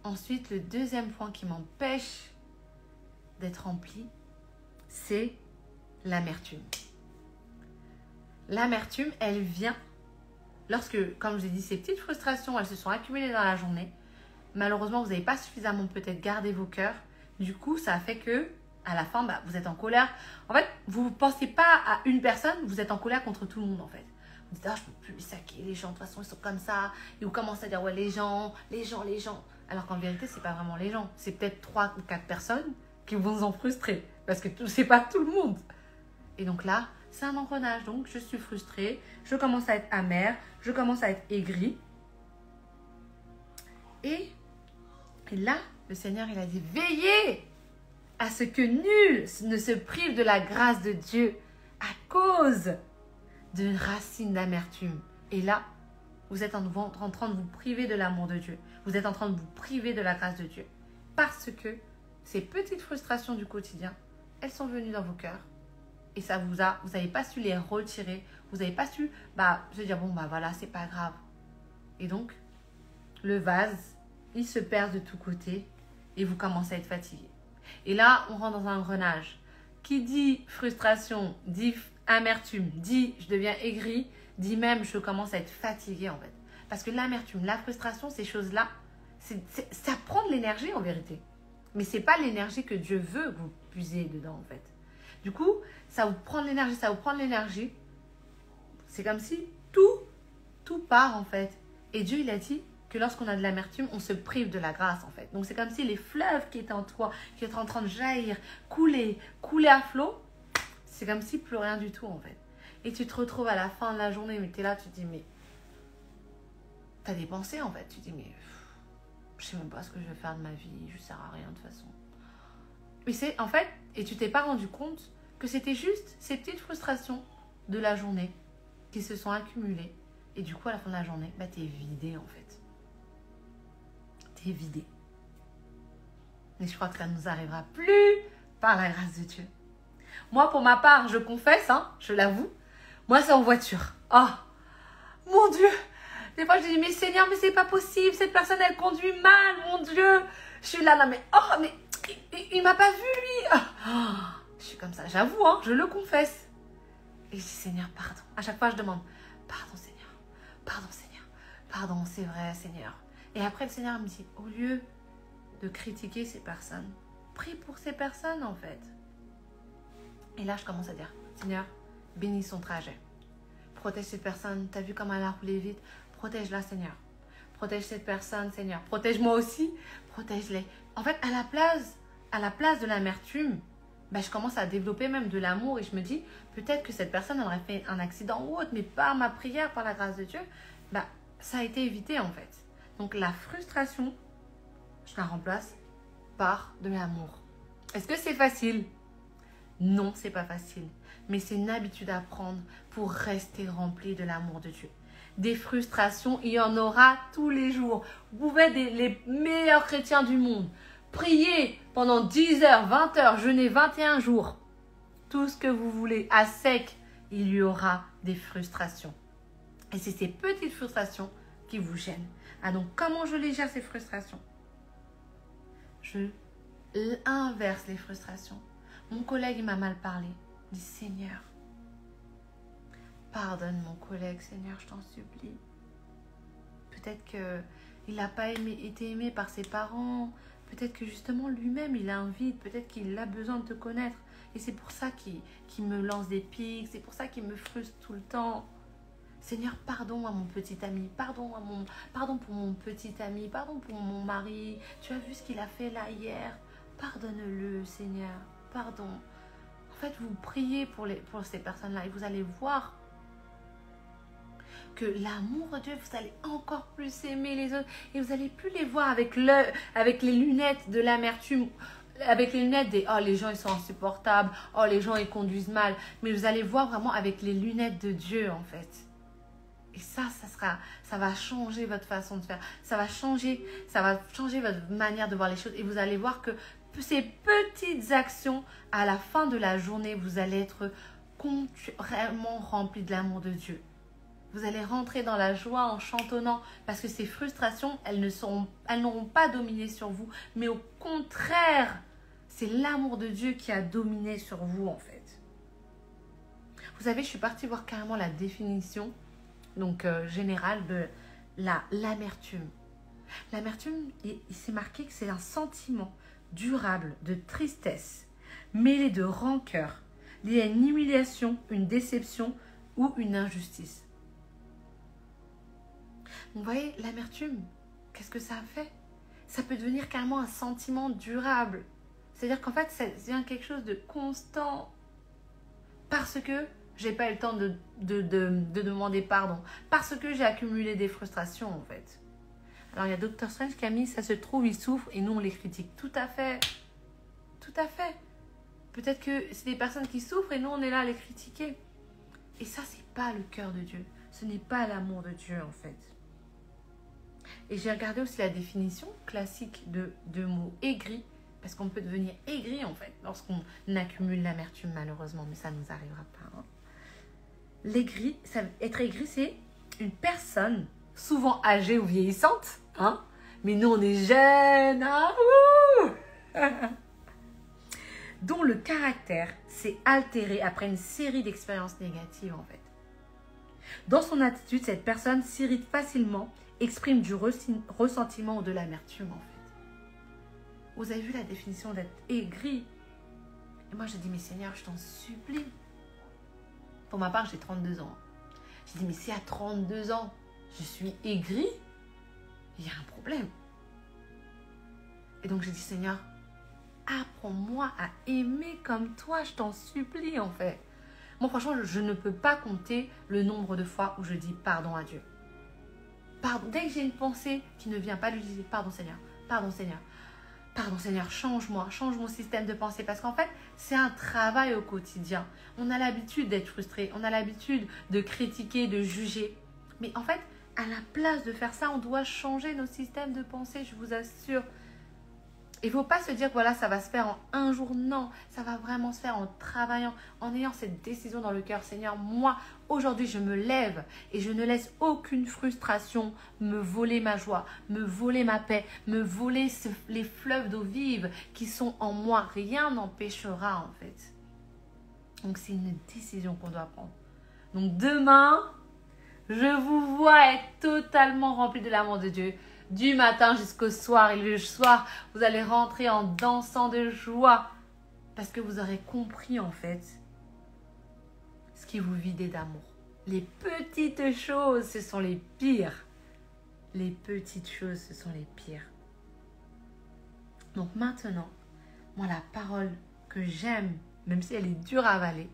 Ensuite, le deuxième point qui m'empêche d'être rempli, c'est l'amertume. L'amertume, elle vient lorsque, comme je l'ai dit, ces petites frustrations, elles se sont accumulées dans la journée. Malheureusement, vous n'avez pas suffisamment peut-être gardé vos cœurs. Du coup, ça a fait que, à la fin, vous êtes en colère. En fait, vous ne pensez pas à une personne, vous êtes en colère contre tout le monde, en fait. Vous dites, ah, je ne peux plus les saquer, les gens, de toute façon, ils sont comme ça. Et vous commencez à dire, ouais, les gens. Alors qu'en vérité, ce n'est pas vraiment les gens. C'est peut-être 3 ou 4 personnes qui vont vous en frustrer. Parce que ce n'est pas tout le monde. Et donc là, c'est un engrenage. Donc, je suis frustrée. Je commence à être amère. Je commence à être aigrie. Et Et là, le Seigneur, il a dit, veillez à ce que nul ne se prive de la grâce de Dieu à cause d'une racine d'amertume. Et là, vous êtes en train de vous priver de l'amour de Dieu. Vous êtes en train de vous priver de la grâce de Dieu. Parce que ces petites frustrations du quotidien, elles sont venues dans vos cœurs. Et ça vous n'avez pas su les retirer. Vous n'avez pas su, se dire, bon, voilà, c'est pas grave. Et donc, le vase, il se perd de tous côtés et vous commencez à être fatigué. Et là, on rentre dans un engrenage. Qui dit frustration, dit amertume, dit je deviens aigri, dit même je commence à être fatigué en fait. Parce que l'amertume, la frustration, ces choses-là, ça prend de l'énergie en vérité. Mais ce n'est pas l'énergie que Dieu veut que vous puisiez dedans en fait. Du coup, ça vous prend de l'énergie, ça vous prend de l'énergie. C'est comme si tout part en fait. Et Dieu, il a dit que lorsqu'on a de l'amertume, on se prive de la grâce en fait. Donc c'est comme si les fleuves qui étaient en toi, qui étaient en train de jaillir, couler à flot, c'est comme si plus rien du tout en fait. Et tu te retrouves à la fin de la journée, mais tu es là, tu te dis, mais tu as des pensées en fait. Tu te dis, mais je sais même pas ce que je vais faire de ma vie, je ne sers à rien de toute façon. Mais c'est en fait, et tu t'es pas rendu compte que c'était juste ces petites frustrations de la journée qui se sont accumulées. Et du coup, à la fin de la journée, tu es vidé en fait. Tu es vidé. Et je crois que ça ne nous arrivera plus par la grâce de Dieu. Moi, pour ma part, je confesse, je l'avoue, moi, c'est en voiture. Oh, mon Dieu! Des fois, je dis, mais Seigneur, mais c'est pas possible, cette personne, elle conduit mal, mon Dieu! Je suis là, mais il m'a pas vu, lui! Oh, je suis comme ça, j'avoue, je le confesse. Et je dis, Seigneur, pardon. À chaque fois, je demande, pardon, Seigneur. Pardon, Seigneur. Pardon, c'est vrai, Seigneur. Et après, le Seigneur me dit, au lieu de critiquer ces personnes, prie pour ces personnes, en fait. Et là, je commence à dire, Seigneur, bénis son trajet. Protège cette personne. Tu as vu comment elle a roulé vite? Protège-la, Seigneur. Protège cette personne, Seigneur. Protège-moi aussi. Protège-les. En fait, à la place de l'amertume, je commence à développer même de l'amour et je me dis, peut-être que cette personne aurait fait un accident ou autre, mais par ma prière, par la grâce de Dieu, ça a été évité en fait. Donc la frustration, je la remplace par de l'amour. Est-ce que c'est facile? Non, c'est pas facile. Mais c'est une habitude à prendre pour rester rempli de l'amour de Dieu. Des frustrations, il y en aura tous les jours. Vous pouvez être les meilleurs chrétiens du monde. Priez pendant 10 heures, 20 heures, jeûnez 21 jours. Tout ce que vous voulez, à sec, il y aura des frustrations. Et c'est ces petites frustrations qui vous gênent. Donc, comment je les gère ces frustrations? Je inverse les frustrations. Mon collègue, il m'a mal parlé. Je dis, Seigneur, pardonne mon collègue, Seigneur, je t'en supplie. Peut-être qu'il n'a pas été aimé par ses parents. Peut-être que justement, lui-même, il a un vide. Peut-être qu'il a besoin de te connaître. Et c'est pour ça qu'il me lance des pics. C'est pour ça qu'il me frustre tout le temps. Seigneur, pardon à mon petit ami. Pardon pour mon petit ami. Pardon pour mon mari. Tu as vu ce qu'il a fait là hier. Pardonne-le, Seigneur. Pardon. En fait, vous priez pour ces personnes-là et vous allez voir que l'amour de Dieu, vous allez encore plus aimer les autres et vous n'allez plus les voir avec les lunettes de l'amertume, avec les lunettes des « oh, les gens, ils sont insupportables, oh, les gens, ils conduisent mal », mais vous allez voir vraiment avec les lunettes de Dieu, en fait. Et ça va changer votre façon de faire, ça va changer votre manière de voir les choses et vous allez voir que ces petites actions, à la fin de la journée, vous allez être vraiment remplis de l'amour de Dieu. Vous allez rentrer dans la joie en chantonnant parce que ces frustrations, elles n'auront pas dominé sur vous. Mais au contraire, c'est l'amour de Dieu qui a dominé sur vous en fait. Vous savez, je suis partie voir carrément la définition générale de l'amertume. L'amertume, il s'est marqué que c'est un sentiment durable de tristesse mêlé de rancœur lié à une humiliation, une déception ou une injustice. Vous voyez, l'amertume, qu'est-ce que ça a fait? Ça peut devenir carrément un sentiment durable. C'est-à-dire qu'en fait, ça devient quelque chose de constant. Parce que je n'ai pas eu le temps de demander pardon. Parce que j'ai accumulé des frustrations, en fait. Alors, il y a Doctor Strange qui a mis, ça se trouve, ils souffrent et nous, on les critique. Tout à fait. Tout à fait. Peut-être que c'est des personnes qui souffrent et nous, on est là à les critiquer. Et ça, c'est pas le cœur de Dieu. Ce n'est pas l'amour de Dieu, en fait. Et j'ai regardé aussi la définition classique de mots aigri, parce qu'on peut devenir aigri, en fait, lorsqu'on accumule l'amertume, malheureusement, mais ça ne nous arrivera pas. Hein. L'aigri, être aigri, c'est une personne souvent âgée ou vieillissante, hein, mais nous, on est jeunes, hein, dont le caractère s'est altéré après une série d'expériences négatives, en fait. Dans son attitude, cette personne s'irrite facilement, exprime du ressentiment ou de l'amertume, en fait. Vous avez vu la définition d'être aigri? Et moi, j'ai dit, mais Seigneur, je t'en supplie. Pour ma part, j'ai 32 ans. J'ai dit, mais si à 32 ans, je suis aigri, il y a un problème. Et donc, j'ai dit, Seigneur, apprends-moi à aimer comme toi, je t'en supplie, en fait. Moi, franchement, je ne peux pas compter le nombre de fois où je dis pardon à Dieu. Pardon. Dès que j'ai une pensée qui ne vient pas, lui dire pardon Seigneur, pardon Seigneur, pardon Seigneur, change-moi, change mon système de pensée. Parce qu'en fait, c'est un travail au quotidien. On a l'habitude d'être frustré, on a l'habitude de critiquer, de juger. Mais en fait, à la place de faire ça, on doit changer nos systèmes de pensée, je vous assure. Il ne faut pas se dire que voilà, ça va se faire en un jour. Non, ça va vraiment se faire en travaillant, en ayant cette décision dans le cœur. Seigneur, moi, aujourd'hui, je me lève et je ne laisse aucune frustration me voler ma joie, me voler ma paix, me voler les fleuves d'eau vive qui sont en moi. Rien n'empêchera, en fait. Donc, c'est une décision qu'on doit prendre. Donc, demain, je vous vois être totalement rempli de l'amour de Dieu. Du matin jusqu'au soir. Et le soir, vous allez rentrer en dansant de joie. Parce que vous aurez compris, en fait, ce qui vous vidait d'amour. Les petites choses, ce sont les pires. Les petites choses, ce sont les pires. Donc maintenant, moi, la parole que j'aime, même si elle est dure à avaler,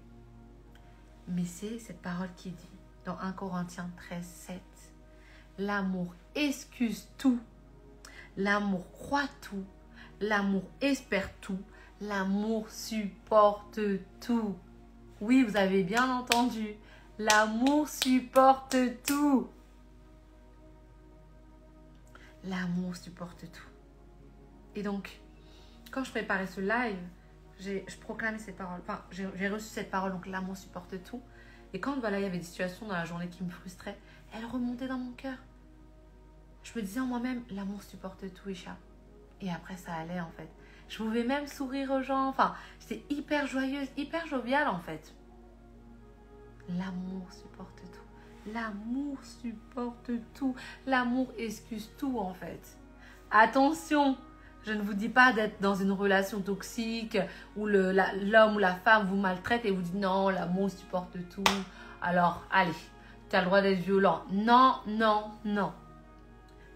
mais c'est cette parole qui dit, dans 1 Corinthiens 13, 7, l'amour excuse tout, l'amour croit tout, l'amour espère tout, l'amour supporte tout. Oui, vous avez bien entendu, l'amour supporte tout. L'amour supporte tout. Et donc, quand je préparais ce live, je proclamais cette parole, enfin, j'ai reçu cette parole, donc l'amour supporte tout. Et quand voilà, il y avait des situations dans la journée qui me frustraient, elle remontait dans mon cœur. Je me disais en moi-même, l'amour supporte tout, Isha. Et après, ça allait, en fait. Je pouvais même sourire aux gens. Enfin, j'étais hyper joyeuse, hyper joviale, en fait. L'amour supporte tout. L'amour supporte tout. L'amour excuse tout, en fait. Attention, je ne vous dis pas d'être dans une relation toxique où l'homme ou la femme vous maltraite et vous dit non, l'amour supporte tout. Alors, allez, tu as le droit d'être violent. Non, non, non.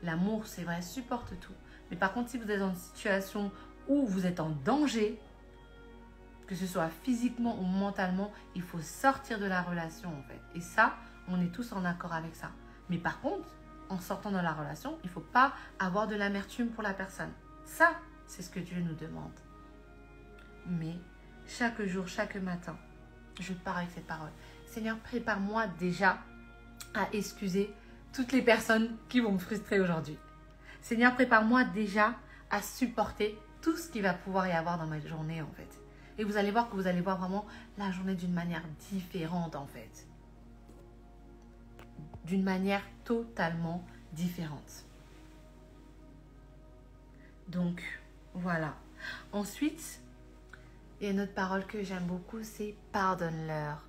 L'amour, c'est vrai, supporte tout. Mais par contre, si vous êtes dans une situation où vous êtes en danger, que ce soit physiquement ou mentalement, il faut sortir de la relation, en fait. Et ça, on est tous en accord avec ça. Mais par contre, en sortant de la relation, il ne faut pas avoir de l'amertume pour la personne. Ça, c'est ce que Dieu nous demande. Mais chaque jour, chaque matin, je pars avec cette parole. Seigneur, prépare-moi déjà à excuser toutes les personnes qui vont me frustrer aujourd'hui. Seigneur, prépare-moi déjà à supporter tout ce qu'il va pouvoir y avoir dans ma journée, en fait. Et vous allez voir que vous allez voir vraiment la journée d'une manière différente, en fait. D'une manière totalement différente. Donc, voilà. Ensuite, il y a une autre parole que j'aime beaucoup, c'est « pardonne-leur ».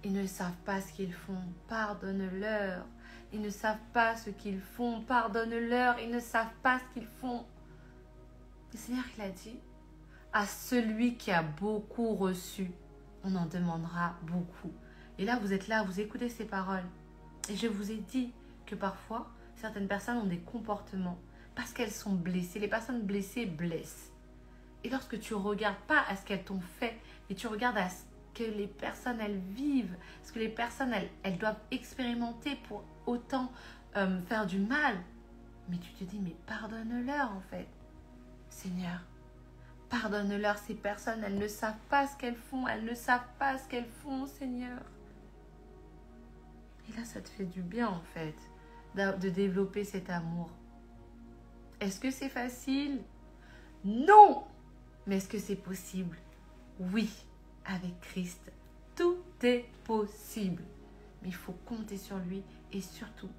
Ils ne savent pas ce qu'ils font, pardonne-leur. Ils ne savent pas ce qu'ils font, pardonne-leur. Ils ne savent pas ce qu'ils font. Le Seigneur, il a dit, à celui qui a beaucoup reçu, on en demandera beaucoup. Et là, vous êtes là, vous écoutez ces paroles. Et je vous ai dit que parfois, certaines personnes ont des comportements parce qu'elles sont blessées. Les personnes blessées blessent. Et lorsque tu ne regardes pas à ce qu'elles t'ont fait, mais tu regardes à ce que les personnes, elles vivent, ce que les personnes, elles doivent expérimenter pour autant faire du mal, Mais tu te dis, mais pardonne-leur en fait. Seigneur, pardonne-leur ces personnes, elles ne savent pas ce qu'elles font, elles ne savent pas ce qu'elles font, Seigneur. Et là, ça te fait du bien en fait, de développer cet amour. Est-ce que c'est facile? Non! Mais est-ce que c'est possible? Oui, avec Christ, tout est possible. Mais il faut compter sur lui et surtout,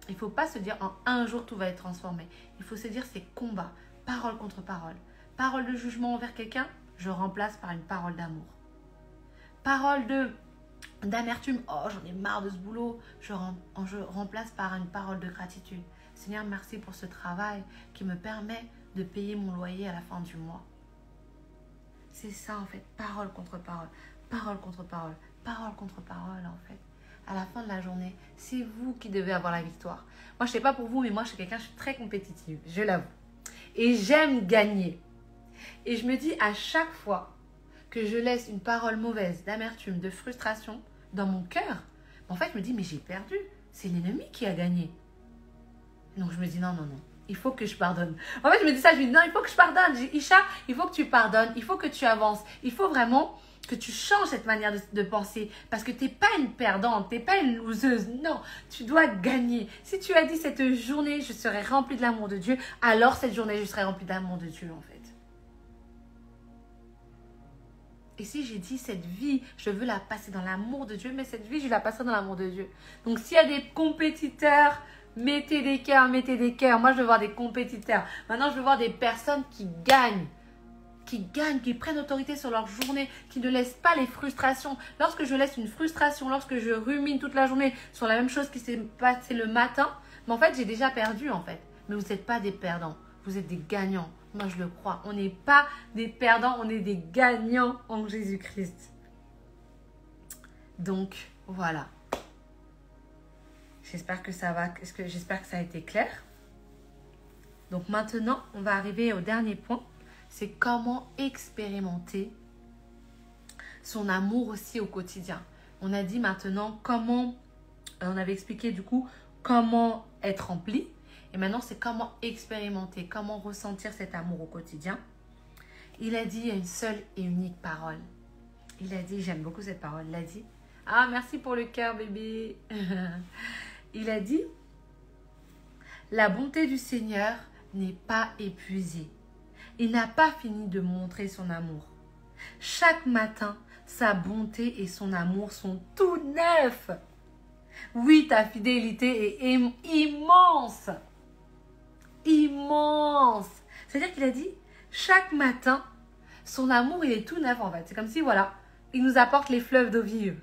il ne faut pas se dire en un jour tout va être transformé. Il faut se dire c'est combat, parole contre parole. Parole de jugement envers quelqu'un, je remplace par une parole d'amour. Parole d'amertume, oh j'en ai marre de ce boulot, je remplace par une parole de gratitude. Seigneur, merci pour ce travail qui me permet de payer mon loyer à la fin du mois. C'est ça en fait, parole contre parole, parole contre parole, parole contre parole en fait. À la fin de la journée, c'est vous qui devez avoir la victoire. Moi, je ne sais pas pour vous, mais moi, je suis quelqu'un, je suis très compétitive, je l'avoue. Et j'aime gagner. Et je me dis à chaque fois que je laisse une parole mauvaise, d'amertume, de frustration dans mon cœur, en fait, je me dis, mais j'ai perdu. C'est l'ennemi qui a gagné. Donc, je me dis, non, non, non. Il faut que je pardonne. En fait, je me dis ça, je me dis, non, il faut que je pardonne. Je dis, Isha, il faut que tu pardonnes. Il faut que tu avances. Il faut vraiment que tu changes cette manière de penser. Parce que tu n'es pas une perdante, tu n'es pas une loseuse. Non, tu dois gagner. Si tu as dit cette journée, je serai remplie de l'amour de Dieu, alors cette journée, je serai remplie de l'amour de Dieu, en fait. Et si j'ai dit cette vie, je veux la passer dans l'amour de Dieu, mais cette vie, je la passerai dans l'amour de Dieu. Donc, s'il y a des compétiteurs, mettez des cœurs, mettez des cœurs. Moi, je veux voir des compétiteurs. Maintenant, je veux voir des personnes qui gagnent, qui prennent autorité sur leur journée, qui ne laissent pas les frustrations. Lorsque je laisse une frustration, lorsque je rumine toute la journée sur la même chose qui s'est passée le matin, mais en fait, j'ai déjà perdu, en fait. Mais vous n'êtes pas des perdants, vous êtes des gagnants. Moi, je le crois. On n'est pas des perdants, on est des gagnants en Jésus-Christ. Donc, voilà. J'espère que ça va, j'espère que ça a été clair. Donc maintenant, on va arriver au dernier point. C'est comment expérimenter son amour aussi au quotidien. On a dit maintenant comment, on avait expliqué du coup comment être rempli. Et maintenant, c'est comment expérimenter, comment ressentir cet amour au quotidien. Il a dit une seule et unique parole. Il a dit, j'aime beaucoup cette parole, il a dit, ah merci pour le cœur bébé. Il a dit, la bonté du Seigneur n'est pas épuisée. Il n'a pas fini de montrer son amour. Chaque matin, sa bonté et son amour sont tout neufs. Oui, ta fidélité est immense. Immense. C'est-à-dire qu'il a dit, chaque matin, son amour, il est tout neuf en fait. C'est comme si, voilà, il nous apporte les fleuves d'eau vive.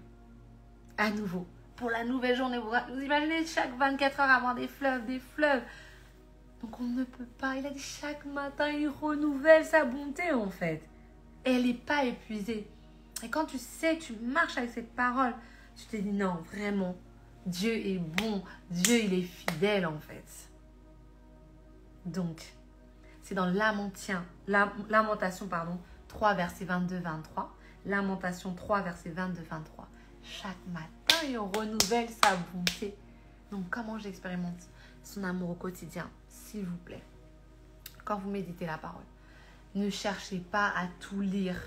À nouveau. Pour la nouvelle journée. Vous imaginez chaque 24 heures avoir des fleuves, des fleuves. Donc on ne peut pas. Il a dit chaque matin, il renouvelle sa bonté en fait. Et elle n'est pas épuisée. Et quand tu sais, tu marches avec cette parole, tu te dis non, vraiment, Dieu est bon. Dieu, il est fidèle en fait. Donc, c'est dans Lamentation 3, verset 22-23. Lamentation 3, verset 22-23. Chaque matin, il renouvelle sa bonté. Donc, comment j'expérimente son amour au quotidien? S'il vous plaît, quand vous méditez la parole, ne cherchez pas à tout lire,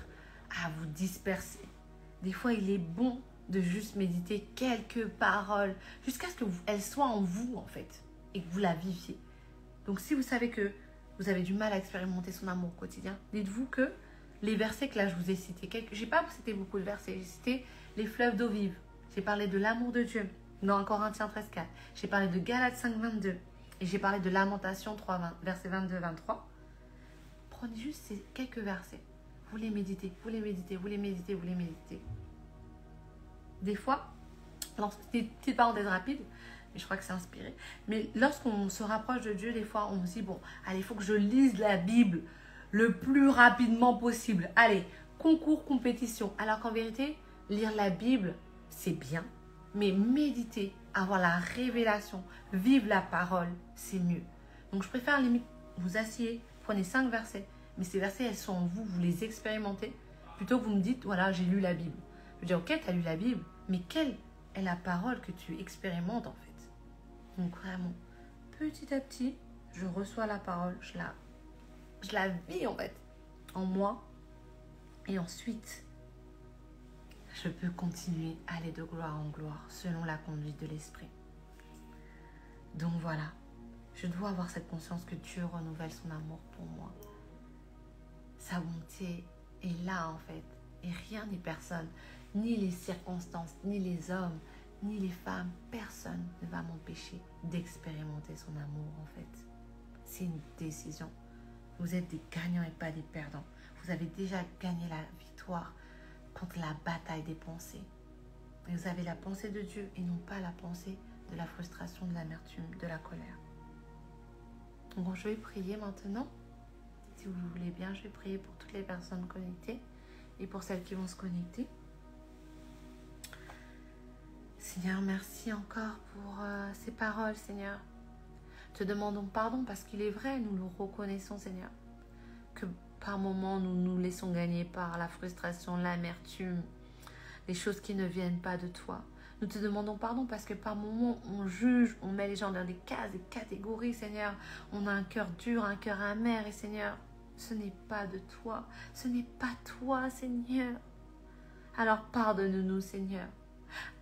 à vous disperser. Des fois, il est bon de juste méditer quelques paroles jusqu'à ce qu'elles soient en vous, en fait, et que vous la viviez. Donc, si vous savez que vous avez du mal à expérimenter son amour au quotidien, dites-vous que les versets que là, je vous ai cités, je n'ai pas cité beaucoup de versets, j'ai cité les fleuves d'eau vive. J'ai parlé de l'amour de Dieu dans Corinthiens 13,4. J'ai parlé de Galates 5,22. Et j'ai parlé de Lamentation 3, versets 22-23. Prenez juste ces quelques versets. Vous les méditez, vous les méditez, vous les méditez, vous les méditez. Des fois, c'est une petite parenthèse rapide, mais je crois que c'est inspiré. Mais lorsqu'on se rapproche de Dieu, des fois, on se dit, bon, allez, il faut que je lise la Bible le plus rapidement possible. Allez, concours, compétition. Alors qu'en vérité, lire la Bible, c'est bien. Mais méditer, avoir la révélation, vivre la parole, c'est mieux. Donc, je préfère limite vous asseyez, prenez 5 versets. Mais ces versets, elles sont en vous, vous les expérimentez. Plutôt que vous me dites, voilà, j'ai lu la Bible. Je veux dire, ok, tu as lu la Bible, mais quelle est la parole que tu expérimentes en fait? Donc, vraiment, petit à petit, je reçois la parole, je la vis en fait, en moi. Et ensuite, je peux continuer à aller de gloire en gloire selon la conduite de l'Esprit. Donc voilà, je dois avoir cette conscience que Dieu renouvelle son amour pour moi. Sa bonté est là en fait. Et rien ni personne, ni les circonstances, ni les hommes, ni les femmes, personne ne va m'empêcher d'expérimenter son amour en fait. C'est une décision. Vous êtes des gagnants et pas des perdants. Vous avez déjà gagné la victoire contre la bataille des pensées. Et vous avez la pensée de Dieu et non pas la pensée de la frustration, de l'amertume, de la colère. Donc je vais prier maintenant. Si vous voulez bien, je vais prier pour toutes les personnes connectées et pour celles qui vont se connecter. Seigneur, merci encore pour ces paroles, Seigneur. Te demandons pardon parce qu'il est vrai, nous le reconnaissons, Seigneur, que par moments nous nous laissons gagner par la frustration, l'amertume, les choses qui ne viennent pas de toi. Nous te demandons pardon parce que par moments on juge, on met les gens dans des cases, des catégories, Seigneur. On a un cœur dur, un cœur amer et Seigneur, ce n'est pas de toi, ce n'est pas toi, Seigneur. Alors pardonne-nous, Seigneur.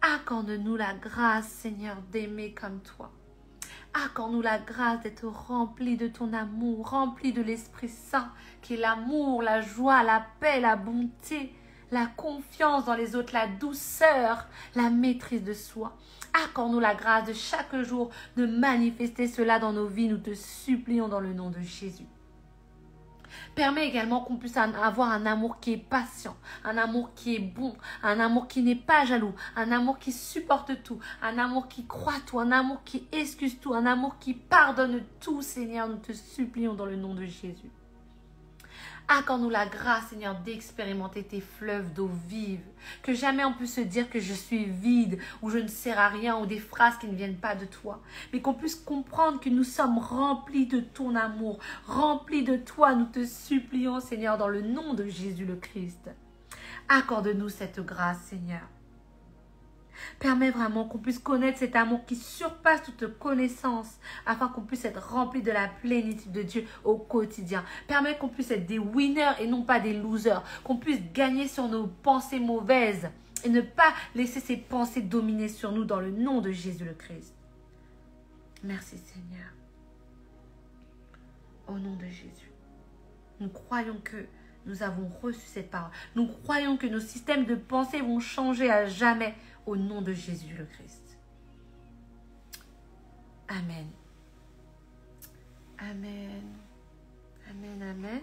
Accorde-nous la grâce, Seigneur, d'aimer comme toi. Accorde-nous la grâce d'être remplis de ton amour, remplis de l'Esprit Saint, qui est l'amour, la joie, la paix, la bonté, la confiance dans les autres, la douceur, la maîtrise de soi. Accorde-nous la grâce de chaque jour de manifester cela dans nos vies. Nous te supplions dans le nom de Jésus. Permets également qu'on puisse avoir un amour qui est patient, un amour qui est bon, un amour qui n'est pas jaloux, un amour qui supporte tout, un amour qui croit tout, un amour qui excuse tout, un amour qui pardonne tout, Seigneur. Nous te supplions dans le nom de Jésus. Accorde-nous la grâce, Seigneur, d'expérimenter tes fleuves d'eau vive. Que jamais on puisse se dire que je suis vide ou je ne sers à rien ou des phrases qui ne viennent pas de toi. Mais qu'on puisse comprendre que nous sommes remplis de ton amour, remplis de toi. Nous te supplions, Seigneur, dans le nom de Jésus le Christ. Accorde-nous cette grâce, Seigneur. Permets vraiment qu'on puisse connaître cet amour qui surpasse toute connaissance afin qu'on puisse être rempli de la plénitude de Dieu au quotidien. Permets qu'on puisse être des winners et non pas des losers. Qu'on puisse gagner sur nos pensées mauvaises et ne pas laisser ces pensées dominer sur nous dans le nom de Jésus le Christ. Merci Seigneur. Au nom de Jésus. Nous croyons que nous avons reçu cette parole. Nous croyons que nos systèmes de pensée vont changer à jamais au nom de Jésus le Christ. Amen. Amen. Amen, amen.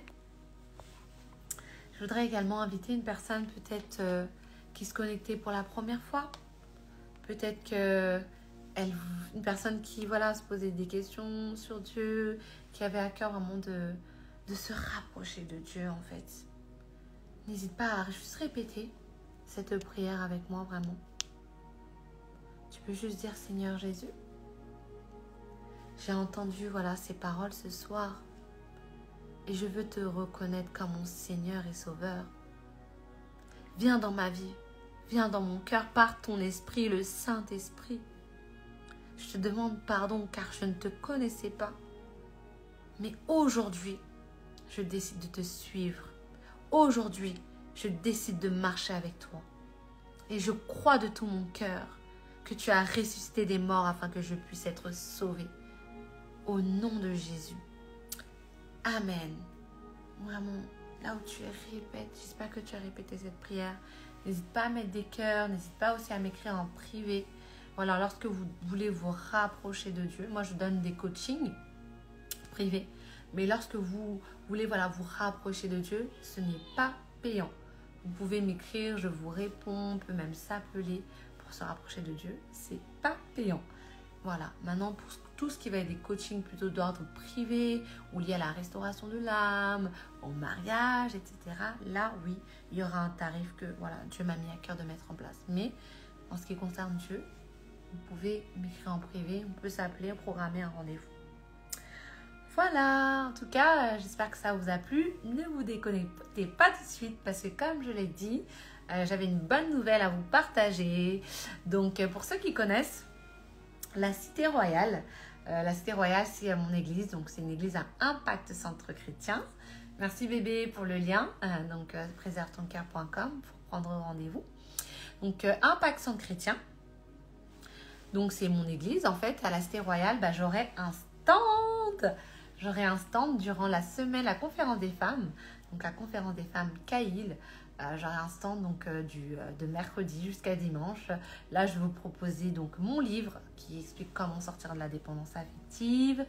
Je voudrais également inviter une personne peut-être qui se connectait pour la première fois. Peut-être que une personne qui se posait des questions sur Dieu, qui avait à cœur vraiment de se rapprocher de Dieu en fait. N'hésite pas à juste répéter cette prière avec moi vraiment. Tu peux juste dire Seigneur Jésus, j'ai entendu ces paroles ce soir et je veux te reconnaître comme mon Seigneur et Sauveur. Viens dans ma vie, viens dans mon cœur par ton esprit, le Saint-Esprit. Je te demande pardon car je ne te connaissais pas. Mais aujourd'hui, je décide de te suivre. Aujourd'hui, je décide de marcher avec toi. Et je crois de tout mon cœur que tu as ressuscité des morts afin que je puisse être sauvé. Au nom de Jésus. Amen. Vraiment, là où tu répètes, j'espère que tu as répété cette prière. N'hésite pas à mettre des cœurs, n'hésite pas aussi à m'écrire en privé. Voilà, lorsque vous voulez vous rapprocher de Dieu, moi je donne des coachings privés. Mais lorsque vous voulez vous rapprocher de Dieu, ce n'est pas payant. Vous pouvez m'écrire, je vous réponds, on peut même s'appeler pour se rapprocher de Dieu. C'est pas payant. Voilà, maintenant pour tout ce qui va être des coachings plutôt d'ordre privé ou lié à la restauration de l'âme, au mariage, etc. Là, oui, il y aura un tarif que Dieu m'a mis à cœur de mettre en place. Mais en ce qui concerne Dieu, vous pouvez m'écrire en privé, on peut s'appeler, programmer un rendez-vous. Voilà, en tout cas, j'espère que ça vous a plu. Ne vous déconnectez pas tout de suite parce que comme je l'ai dit, j'avais une bonne nouvelle à vous partager. Donc, pour ceux qui connaissent, la Cité Royale La Cité Royale, c'est mon église, donc c'est une église à impact centre chrétien. Merci bébé pour le lien, donc préservetoncoeur.com pour prendre rendez-vous. Donc impact centre chrétien, donc c'est mon église en fait. À la Cité Royale, j'aurai un stand. J'aurai un stand durant la semaine, la conférence des femmes, donc la conférence des femmes Caïl. J'aurai un stand donc, de mercredi jusqu'à dimanche. Là, je vais vous proposer donc mon livre qui explique comment sortir de la dépendance affective.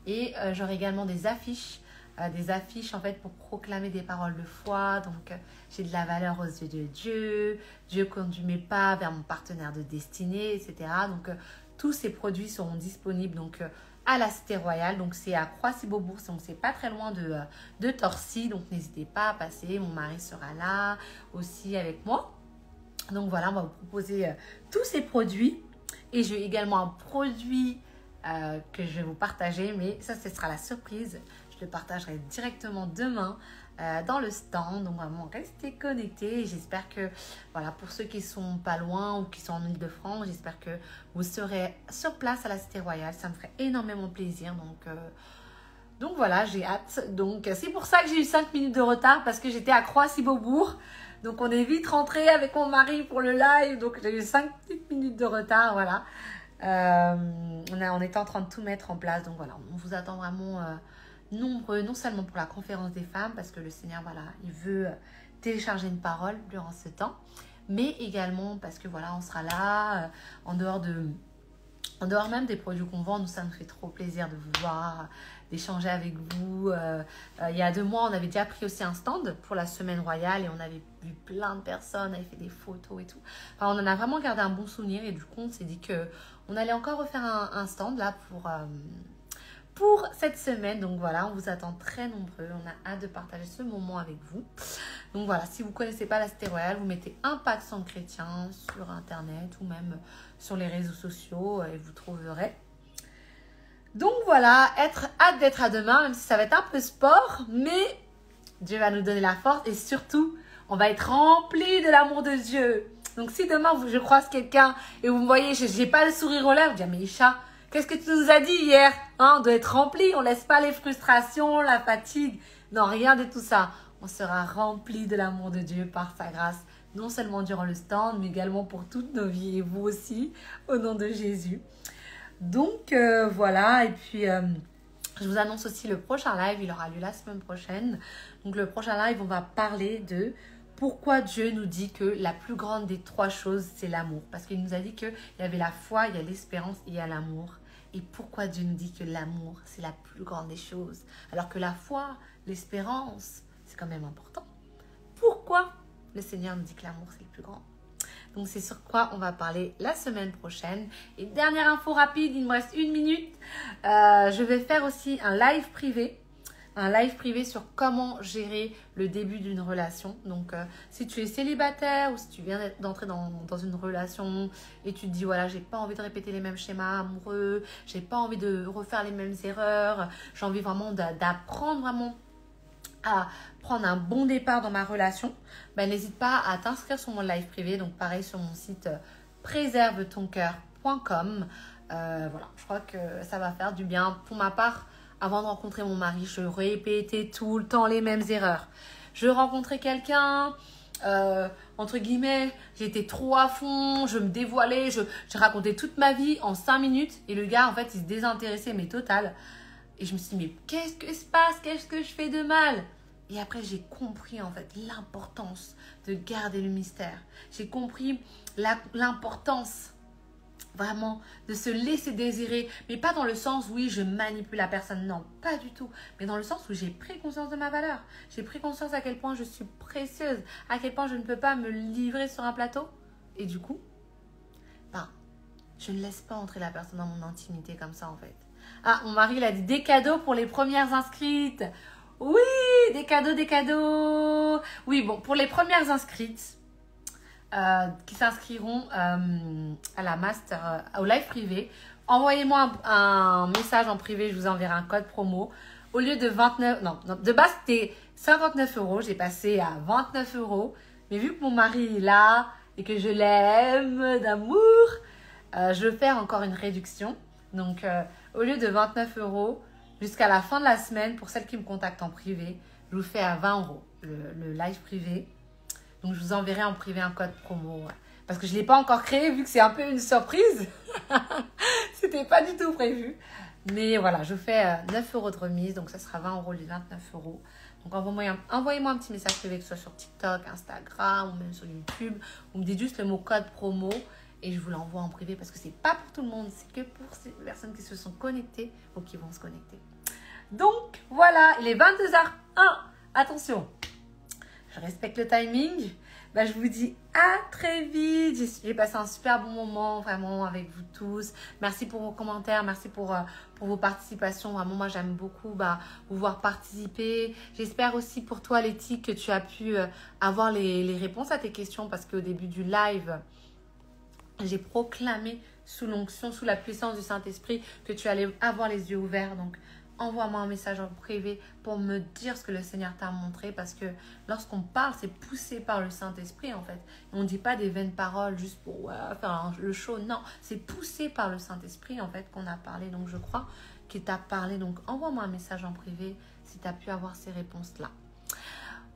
Et j'aurai également des affiches en fait pour proclamer des paroles de foi. Donc, j'ai de la valeur aux yeux de Dieu. Dieu conduit mes pas vers mon partenaire de destinée, etc. Donc, tous ces produits seront disponibles donc à la Cité Royale. Donc, c'est à Croissy-Beaubourg, donc c'est pas très loin de Torcy. Donc, n'hésitez pas à passer. Mon mari sera là aussi avec moi. Donc, voilà, on va vous proposer tous ces produits. Et j'ai également un produit que je vais vous partager, mais ça, ce sera la surprise. Je le partagerai directement demain dans le stand. Donc, vraiment, restez connectés. J'espère que, voilà, pour ceux qui sont pas loin ou qui sont en Île-de-France, j'espère que vous serez sur place à la Cité Royale. Ça me ferait énormément plaisir. Donc voilà, j'ai hâte. Donc, c'est pour ça que j'ai eu 5 minutes de retard parce que j'étais à Croissy-Beaubourg. Donc, on est vite rentré avec mon mari pour le live. Donc, j'ai eu 5 petites minutes de retard. Voilà. On était en train de tout mettre en place. Donc, voilà, on vous attend vraiment nombreux, non seulement pour la conférence des femmes, parce que le Seigneur, voilà, il veut télécharger une parole durant ce temps, mais également parce que, voilà, on sera là, en dehors même des produits qu'on vend. Nous, ça nous fait trop plaisir de vous voir, d'échanger avec vous. Il y a 2 mois, on avait déjà pris aussi un stand pour la semaine royale et on avait vu plein de personnes, on avait fait des photos et tout. Enfin, on en a vraiment gardé un bon souvenir et du coup, on s'est dit qu'on allait encore refaire un stand là pour cette semaine. Donc voilà, on vous attend très nombreux. On a hâte de partager ce moment avec vous. Donc voilà, si vous ne connaissez pas la Cité Royale, vous mettez Impact Centre Chrétien sur Internet ou même sur les réseaux sociaux et vous trouverez. Donc voilà, hâte d'être à demain, même si ça va être un peu sport, mais Dieu va nous donner la force et surtout, on va être rempli de l'amour de Dieu. Donc si demain, je croise quelqu'un et vous me voyez, je n'ai pas le sourire aux lèvres, vous dites, mais Isha, qu'est-ce que tu nous as dit hier? On doit être rempli, on ne laisse pas les frustrations, la fatigue. Non, rien de tout ça. On sera rempli de l'amour de Dieu par sa grâce, non seulement durant le stand, mais également pour toutes nos vies et vous aussi, au nom de Jésus. Donc voilà, et puis je vous annonce aussi le prochain live, il aura lieu la semaine prochaine. Donc le prochain live, on va parler de pourquoi Dieu nous dit que la plus grande des 3 choses, c'est l'amour. Parce qu'il nous a dit qu'il y avait la foi, il y a l'espérance et il y a l'amour. Et pourquoi Dieu nous dit que l'amour, c'est la plus grande des choses, alors que la foi, l'espérance, c'est quand même important. Pourquoi le Seigneur nous dit que l'amour, c'est le plus grand? Donc, c'est sur quoi on va parler la semaine prochaine. Et dernière info rapide, il me reste 1 minute. Je vais faire aussi un live privé. Un live privé sur comment gérer le début d'une relation. Donc, si tu es célibataire ou si tu viens d'entrer dans une relation et tu te dis, voilà, j'ai pas envie de répéter les mêmes schémas amoureux, j'ai pas envie de refaire les mêmes erreurs, j'ai envie vraiment d'apprendre vraiment à prendre un bon départ dans ma relation, n'hésite pas à t'inscrire sur mon live privé. Donc, pareil, sur mon site préservetoncoeur.com. Voilà, je crois que ça va faire du bien. Pour ma part, avant de rencontrer mon mari, je répétais tout le temps les mêmes erreurs. Je rencontrais quelqu'un, entre guillemets, j'étais trop à fond, je me dévoilais, je racontais toute ma vie en 5 minutes. Et le gars, en fait, il se désintéressait, mais total. Et je me suis dit, mais qu'est-ce que se passe? Qu'est-ce que je fais de mal? Et après, j'ai compris en fait l'importance de garder le mystère. J'ai compris l'importance vraiment de se laisser désirer. Mais pas dans le sens, oui, je manipule la personne. Non, pas du tout. Mais dans le sens où j'ai pris conscience de ma valeur. J'ai pris conscience à quel point je suis précieuse. À quel point je ne peux pas me livrer sur un plateau. Et du coup, je ne laisse pas entrer la personne dans mon intimité comme ça en fait. Ah, mon mari, il a dit des cadeaux pour les premières inscrites. Oui, des cadeaux. Oui, bon, pour les premières inscrites qui s'inscriront à la master, au live privé, envoyez-moi un message en privé, je vous enverrai un code promo. Au lieu de 29, non, de base c'était 59 €, j'ai passé à 29 €. Mais vu que mon mari est là et que je l'aime d'amour, je vais faire encore une réduction. Donc, Au lieu de 29 euros, jusqu'à la fin de la semaine, pour celles qui me contactent en privé, je vous fais à 20 euros le live privé. Donc, je vous enverrai en privé un code promo. Ouais. Parce que je ne l'ai pas encore créé, vu que c'est un peu une surprise. C'était pas du tout prévu. Mais voilà, je vous fais 9 euros de remise. Donc, ça sera 20 euros les 29 euros. Donc, envoyez-moi un petit message privé, que ce soit sur TikTok, Instagram ou même sur YouTube. Vous me dites juste le mot code promo et je vous l'envoie en privé parce que c'est pas pour tout le monde. C'est que pour ces personnes qui se sont connectées ou qui vont se connecter. Donc, voilà, il est 22h01. Attention, je respecte le timing. Je vous dis à très vite. J'ai passé un super bon moment vraiment avec vous tous. Merci pour vos commentaires. Merci pour vos participations. Vraiment, moi, j'aime beaucoup vous voir participer. J'espère aussi pour toi, Letty, que tu as pu avoir les réponses à tes questions parce qu'au début du live, j'ai proclamé sous l'onction, sous la puissance du Saint-Esprit que tu allais avoir les yeux ouverts. Donc, envoie-moi un message en privé pour me dire ce que le Seigneur t'a montré parce que lorsqu'on parle, c'est poussé par le Saint-Esprit en fait. On ne dit pas des vaines paroles juste pour faire le show. Non, c'est poussé par le Saint-Esprit en fait qu'on a parlé. Donc, je crois qu'il t'a parlé. Donc, envoie-moi un message en privé si tu as pu avoir ces réponses-là.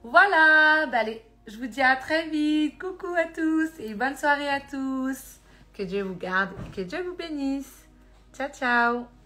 Voilà, allez, je vous dis à très vite. Coucou à tous et bonne soirée à tous. Que Dieu vous garde et que Dieu vous bénisse. Ciao, ciao.